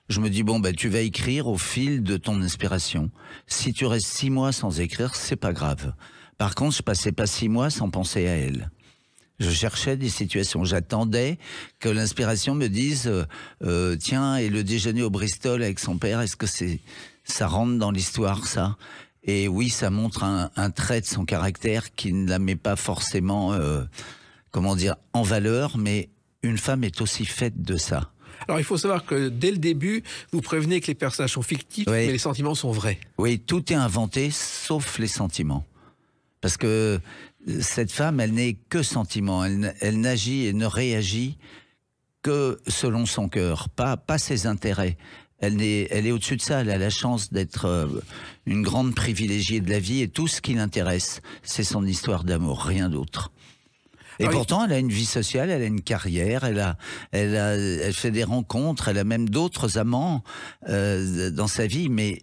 je me dis, tu vas écrire au fil de ton inspiration. Si tu restes 6 mois sans écrire, c'est pas grave. Par contre, je passais pas 6 mois sans penser à elle. Je cherchais des situations. J'attendais que l'inspiration me dise, tiens, et le déjeuner au Bristol avec son père, est-ce que ça rentre dans l'histoire, ça ? Et oui, ça montre un trait de son caractère qui ne la met pas forcément, en valeur, mais une femme est aussi faite de ça. Alors, il faut savoir que dès le début, vous prévenez que les personnages sont fictifs, mais les sentiments sont vrais. Oui, tout est inventé, sauf les sentiments. Parce que cette femme, elle n'est que sentiment. Elle n'agit et ne réagit que selon son cœur, pas ses intérêts. Elle est au-dessus de ça. Elle a la chance d'être une grande privilégiée de la vie, et tout ce qui l'intéresse, c'est son histoire d'amour, rien d'autre. Et pourtant, elle a une vie sociale, elle a une carrière, elle fait des rencontres, elle a même d'autres amants dans sa vie, mais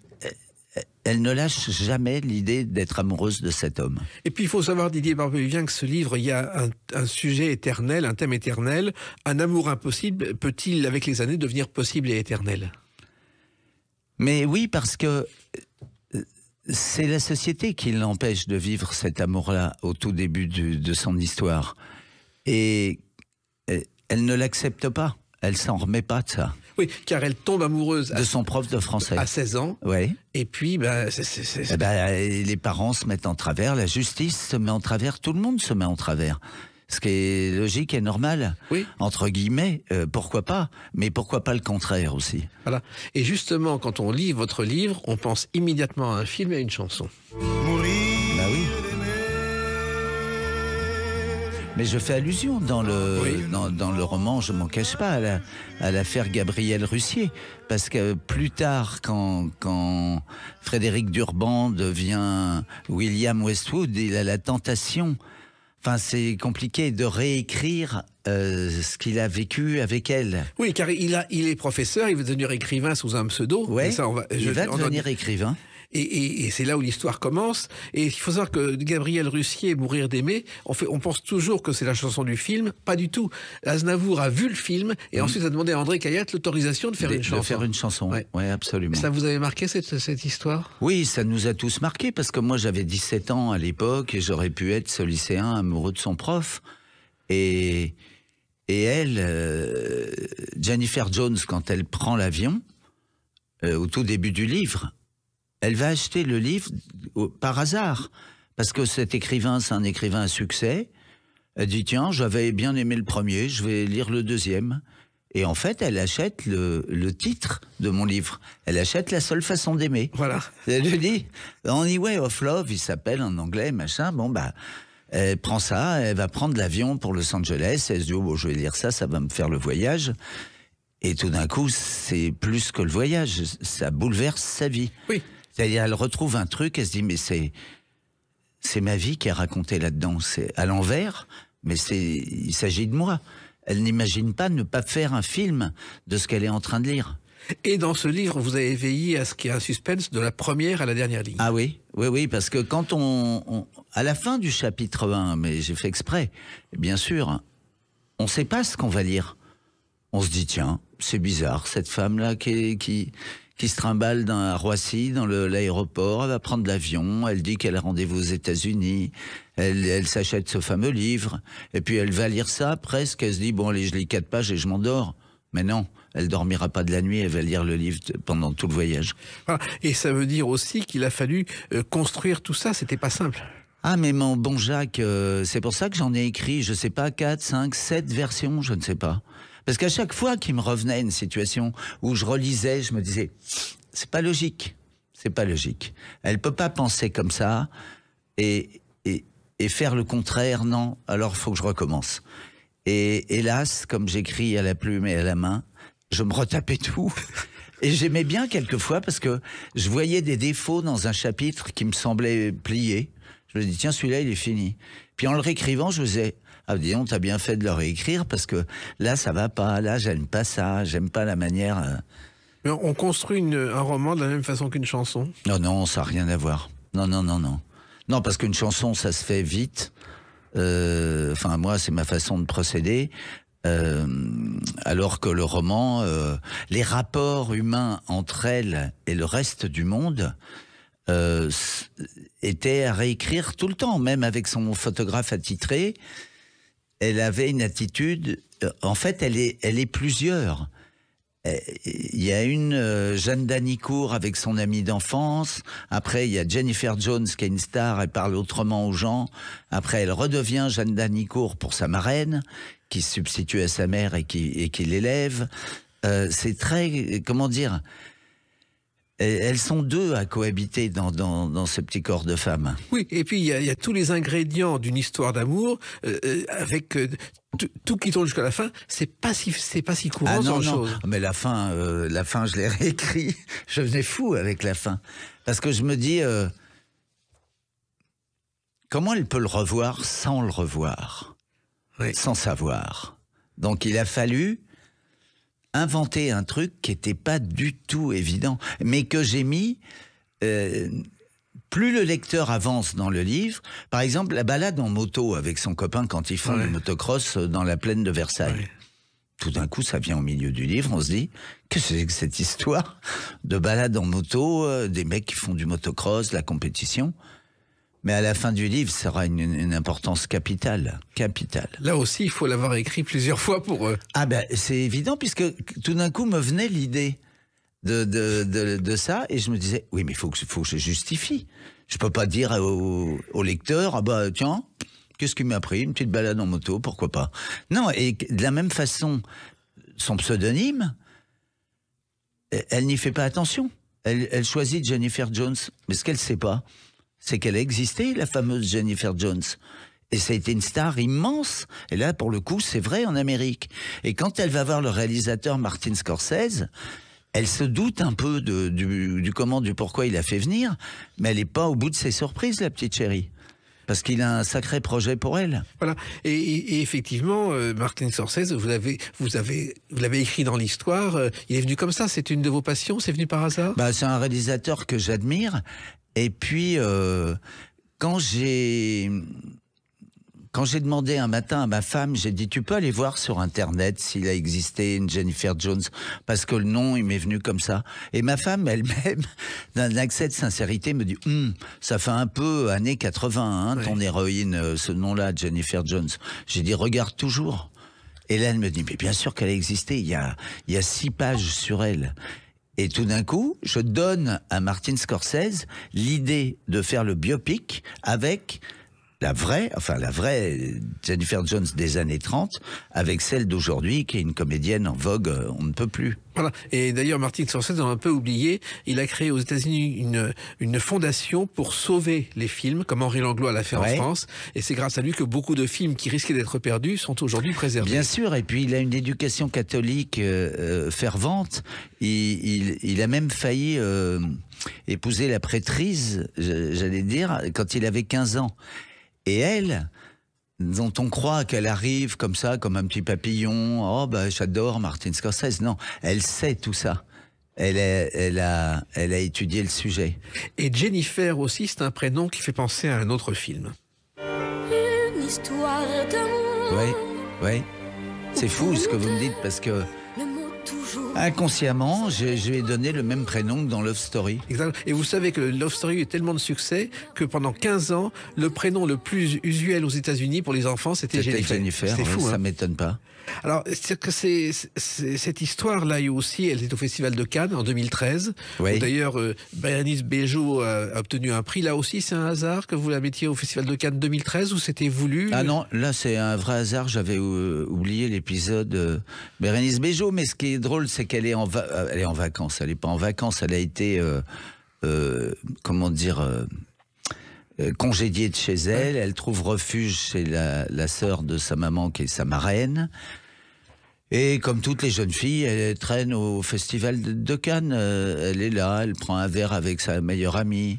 elle ne lâche jamais l'idée d'être amoureuse de cet homme. Et puis il faut savoir, Didier Barbelivien, que ce livre, il y a un sujet éternel, un thème éternel. Un amour impossible peut-il, avec les années, devenir possible et éternel ? Mais oui, parce que c'est la société qui l'empêche de vivre cet amour-là au tout début de son histoire. Et elle ne l'accepte pas. Elle s'en remet pas de ça. Oui, car elle tombe amoureuse de son prof de français. à 16 ans. Ouais. Et puis, Les parents se mettent en travers, la justice se met en travers, tout le monde se met en travers. Ce qui est logique et normal, oui. Entre guillemets, pourquoi pas, mais pourquoi pas le contraire aussi. Voilà. Et justement, quand on lit votre livre, on pense immédiatement à un film et à une chanson. Bah oui. Mais je fais allusion dans le roman, je m'en cache pas, à l'affaire Gabriel Russier. Parce que plus tard, quand Frédéric Durban devient William Westwood, il a la tentation, enfin c'est compliqué, de réécrire ce qu'il a vécu avec elle. Oui, car il est professeur, il veut devenir écrivain sous un pseudo. Ouais, ça, il va devenir écrivain. Et c'est là où l'histoire commence. Et il faut savoir que Gabriel Russier, Mourir d'aimer, on pense toujours que c'est la chanson du film. Pas du tout. Aznavour a vu le film et ensuite a demandé à André Cayatte l'autorisation de faire une chanson. De faire une chanson, ouais, absolument. Ça vous avait marqué cette histoire ? Oui, ça nous a tous marqué parce que moi j'avais 17 ans à l'époque et j'aurais pu être ce lycéen amoureux de son prof. Et elle, Jennifer Jones, quand elle prend l'avion, au tout début du livre, elle va acheter le livre par hasard, parce que cet écrivain, c'est un écrivain à succès. Elle dit, tiens, j'avais bien aimé le premier, je vais lire le deuxième. Et en fait, elle achète le titre de mon livre. Elle achète La seule façon d'aimer. Voilà. Elle lui dit, Only Way of Love, il s'appelle en anglais, machin. Bon, elle prend ça, elle va prendre l'avion pour Los Angeles. Elle se dit, je vais lire ça, ça va me faire le voyage. Et tout d'un coup, c'est plus que le voyage, ça bouleverse sa vie. Oui. C'est-à-dire, elle retrouve un truc, elle se dit, mais c'est ma vie qui est racontée là-dedans. C'est à l'envers, mais il s'agit de moi. Elle n'imagine pas ne pas faire un film de ce qu'elle est en train de lire. Et dans ce livre, vous avez veillé à ce qu'il y ait un suspense de la première à la dernière ligne. Ah oui, parce que quand à la fin du chapitre 1, mais j'ai fait exprès, bien sûr, on ne sait pas ce qu'on va lire. On se dit, tiens, c'est bizarre, cette femme-là qui se trimballe à Roissy, dans l'aéroport, elle va prendre l'avion, elle dit qu'elle a rendez-vous aux États-Unis, elle s'achète ce fameux livre, et puis elle va lire ça presque, elle se dit, bon allez, je lis 4 pages et je m'endors. Mais non, elle dormira pas de la nuit, elle va lire le livre pendant tout le voyage. Voilà. Et ça veut dire aussi qu'il a fallu construire tout ça, c'était pas simple. Ah mais mon bon Jacques, c'est pour ça que j'en ai écrit, je sais pas, 4, 5, 7 versions, je ne sais pas. Parce qu'à chaque fois qu'il me revenait une situation où je relisais, je me disais, c'est pas logique, c'est pas logique. Elle peut pas penser comme ça et faire le contraire, non, alors il faut que je recommence. Et hélas, comme j'écris à la plume et à la main, je me retapais tout. Et j'aimais bien quelquefois parce que je voyais des défauts dans un chapitre qui me semblait plié. Je me dis, tiens, celui-là, il est fini. Puis en le réécrivant, je me disais, ah, dis donc, t'as bien fait de le réécrire parce que là, ça va pas. Là, j'aime pas ça. J'aime pas la manière. Mais on construit un roman de la même façon qu'une chanson. Non, ça n'a rien à voir. Non. Non, parce qu'une chanson, ça se fait vite. Enfin, moi, c'est ma façon de procéder. Alors que le roman, les rapports humains entre elle et le reste du monde étaient à réécrire tout le temps, même avec son photographe attitré. Elle avait une attitude. En fait, elle est plusieurs. Il y a une Jeanne Danicourt avec son amie d'enfance. Après, il y a Jennifer Jones qui est une star, elle parle autrement aux gens. Après, elle redevient Jeanne Danicourt pour sa marraine, qui se substitue à sa mère et qui l'élève. C'est très, comment dire, elles sont deux à cohabiter dans ce petit corps de femme. Oui, et puis il y a tous les ingrédients d'une histoire d'amour avec tout qui tourne jusqu'à la fin. C'est pas si courant dans les choses. Mais la fin, je l'ai réécrit. Je venais fou avec la fin parce que je me dis comment elle peut le revoir sans le revoir, oui. Sans savoir. Donc il a fallu inventer un truc qui n'était pas du tout évident, mais que j'ai mis... plus le lecteur avance dans le livre, par exemple, la balade en moto avec son copain quand ils font le motocross dans la plaine de Versailles. Ouais. Tout d'un coup, ça vient au milieu du livre, on se dit, qu'est-ce que c'est que cette histoire de balade en moto, des mecs qui font du motocross, de la compétition. Mais à la fin du livre, ça aura une importance capitale. Là aussi, il faut l'avoir écrit plusieurs fois pour eux. Ah ben, c'est évident, puisque tout d'un coup me venait l'idée de ça, et je me disais, oui, mais il faut que je justifie. Je peux pas dire au lecteur, ah bah tiens, qu'est-ce qui m'a pris, une petite balade en moto, pourquoi pas. Non, et de la même façon, son pseudonyme, elle n'y fait pas attention. Elle choisit Jennifer Jones, mais ce qu'elle sait pas, c'est qu'elle a existé, la fameuse Jennifer Jones. Et ça a été une star immense. Et là, pour le coup, c'est vrai en Amérique. Et quand elle va voir le réalisateur Martin Scorsese, elle se doute un peu du comment, du pourquoi il a fait venir, mais elle n'est pas au bout de ses surprises, la petite chérie. Parce qu'il a un sacré projet pour elle. Voilà. Et effectivement, Martin Scorsese, vous l'avez écrit dans l'histoire. Il est venu comme ça. C'est une de vos passions. C'est venu par hasard. Bah, c'est un réalisateur que j'admire. Et puis, quand j'ai demandé un matin à ma femme, j'ai dit, tu peux aller voir sur Internet s'il a existé une Jennifer Jones, parce que le nom, il m'est venu comme ça. Et ma femme, elle-même, d'un accès de sincérité, me dit, ça fait un peu années 80, hein, ton héroïne, ce nom-là, Jennifer Jones. J'ai dit, regarde toujours. Et là, elle me dit, mais bien sûr qu'elle a existé, il y a 6 pages sur elle. Et tout d'un coup, je donne à Martin Scorsese l'idée de faire le biopic avec la vraie Jennifer Jones des années 30, avec celle d'aujourd'hui, qui est une comédienne en vogue, on ne peut plus. Voilà. Et d'ailleurs, Martin Scorsese, on a un peu oublié, il a créé aux États-Unis une fondation pour sauver les films, comme Henri Langlois l'a fait en France. Et c'est grâce à lui que beaucoup de films qui risquaient d'être perdus sont aujourd'hui préservés. Bien sûr, et puis il a une éducation catholique fervente. Il a même failli épouser la prêtrise, j'allais dire, quand il avait 15 ans. Et elle, dont on croit qu'elle arrive comme ça, comme un petit papillon, oh bah j'adore Martin Scorsese. Non, elle sait tout ça. Elle a étudié le sujet. Et Jennifer aussi, c'est un prénom qui fait penser à un autre film. Une histoire d'amour. Oui. C'est fou ce que vous me dites, parce que inconsciemment, je lui ai donné le même prénom que dans Love Story. Exactement. Et vous savez que Love Story a eu tellement de succès que pendant 15 ans, le prénom le plus usuel aux États-Unis pour les enfants, c'était Jennifer. C'est fou, hein. Ça m'étonne pas. Alors, c'est que cette histoire-là aussi, elle est au Festival de Cannes en 2013. Oui. D'ailleurs, Bérénice Bejo a obtenu un prix. Là aussi, c'est un hasard que vous la mettiez au Festival de Cannes 2013 ou c'était voulu? Ah non, là c'est un vrai hasard. J'avais oublié l'épisode Bérénice Bejo, mais ce qui est drôle, c'est qu'elle est en vacances. Elle n'est pas en vacances. Elle a été, congédiée de chez elle. Elle trouve refuge chez la sœur de sa maman, qui est sa marraine. Et comme toutes les jeunes filles, elle traîne au Festival de Cannes. Elle est là, elle prend un verre avec sa meilleure amie.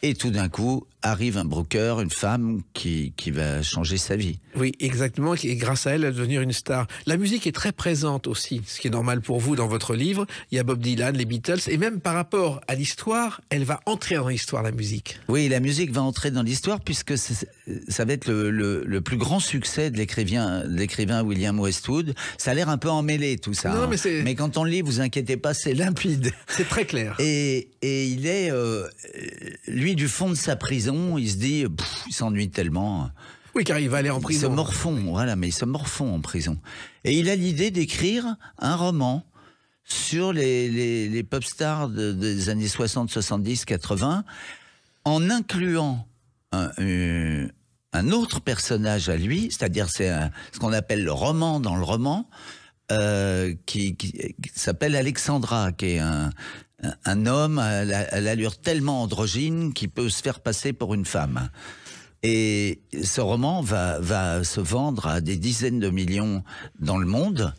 Et tout d'un coup, arrive un broker, une femme qui va changer sa vie. Oui, exactement. Et grâce à elle, elle va devenir une star. La musique est très présente aussi, ce qui est normal pour vous dans votre livre. Il y a Bob Dylan, les Beatles. Et même par rapport à l'histoire, elle va entrer dans l'histoire, la musique. Oui, la musique va entrer dans l'histoire, puisque ça va être le plus grand succès de l'écrivain William Westwood. Ça a l'air un peu emmêlé, tout ça. Non, mais quand on le lit, vous inquiétez pas, c'est limpide. C'est très clair. Et il est... lui, du fond de sa prison, il se dit, il s'ennuie tellement. Oui, car il va aller en prison. Il se morfond en prison. Et il a l'idée d'écrire un roman sur les pop stars des années 60, 70, 80, en incluant un autre personnage à lui, c'est-à-dire c'est ce qu'on appelle le roman dans le roman, qui s'appelle Alexandra, qui est un homme à l'allure tellement androgyne qu'il peut se faire passer pour une femme. Et ce roman va se vendre à des dizaines de millions dans le monde,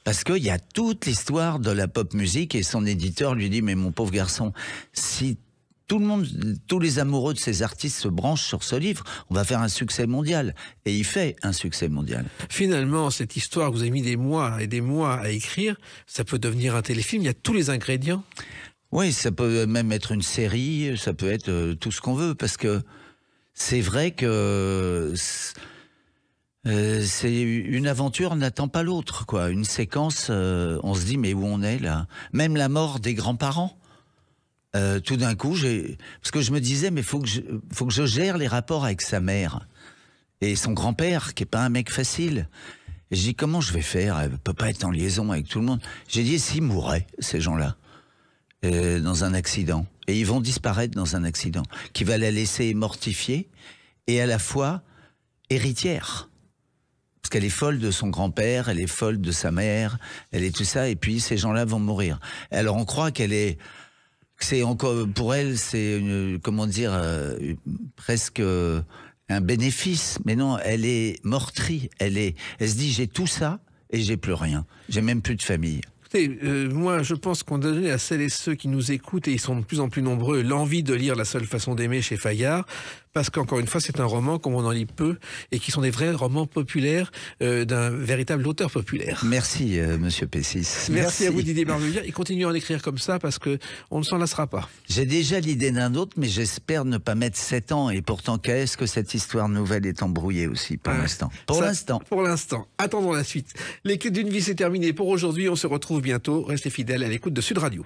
parce qu'il y a toute l'histoire de la pop musique, et son éditeur lui dit, mais mon pauvre garçon, si tous les amoureux de ces artistes se branchent sur ce livre, on va faire un succès mondial. Et il fait un succès mondial. Finalement, cette histoire que vous avez mis des mois et des mois à écrire, ça peut devenir un téléfilm, il y a tous les ingrédients. Oui, ça peut même être une série, ça peut être tout ce qu'on veut, parce que c'est vrai que c'est une aventure n'attend pas l'autre, quoi. Une séquence, on se dit, mais où on est là? Même la mort des grands-parents. tout d'un coup, parce que je me disais, mais faut que je gère les rapports avec sa mère et son grand-père, qui est pas un mec facile. Et je dis, comment je vais faire? Elle peut pas être en liaison avec tout le monde. J'ai dit, s'ils mourraient, ces gens-là, dans un accident, et ils vont disparaître dans un accident, qui va la laisser mortifiée et à la fois héritière. Parce qu'elle est folle de son grand-père, elle est folle de sa mère, elle est tout ça, et puis ces gens-là vont mourir. Alors on croit c'est encore, pour elle, c'est presque un bénéfice. Mais non, elle est meurtrie. Elle se dit, j'ai tout ça et j'ai plus rien. J'ai même plus de famille. Écoutez, moi, je pense qu'on doit donner à celles et ceux qui nous écoutent, et ils sont de plus en plus nombreux, l'envie de lire La seule façon d'aimer chez Fayard, parce qu'encore une fois, c'est un roman, comme on en lit peu, et qui sont des vrais romans populaires d'un véritable auteur populaire. Merci, Monsieur Pessis. Merci à vous, Didier Barbelivien, et continuez à en écrire comme ça, parce que on ne s'en lassera pas. J'ai déjà l'idée d'un autre, mais j'espère ne pas mettre 7 ans, et pourtant, qu'est-ce que cette histoire nouvelle est embrouillée aussi, pour l'instant. Pour l'instant. Attendons la suite. Les Clés d'une vie, c'est terminé pour aujourd'hui. On se retrouve bientôt. Restez fidèles à l'écoute de Sud Radio.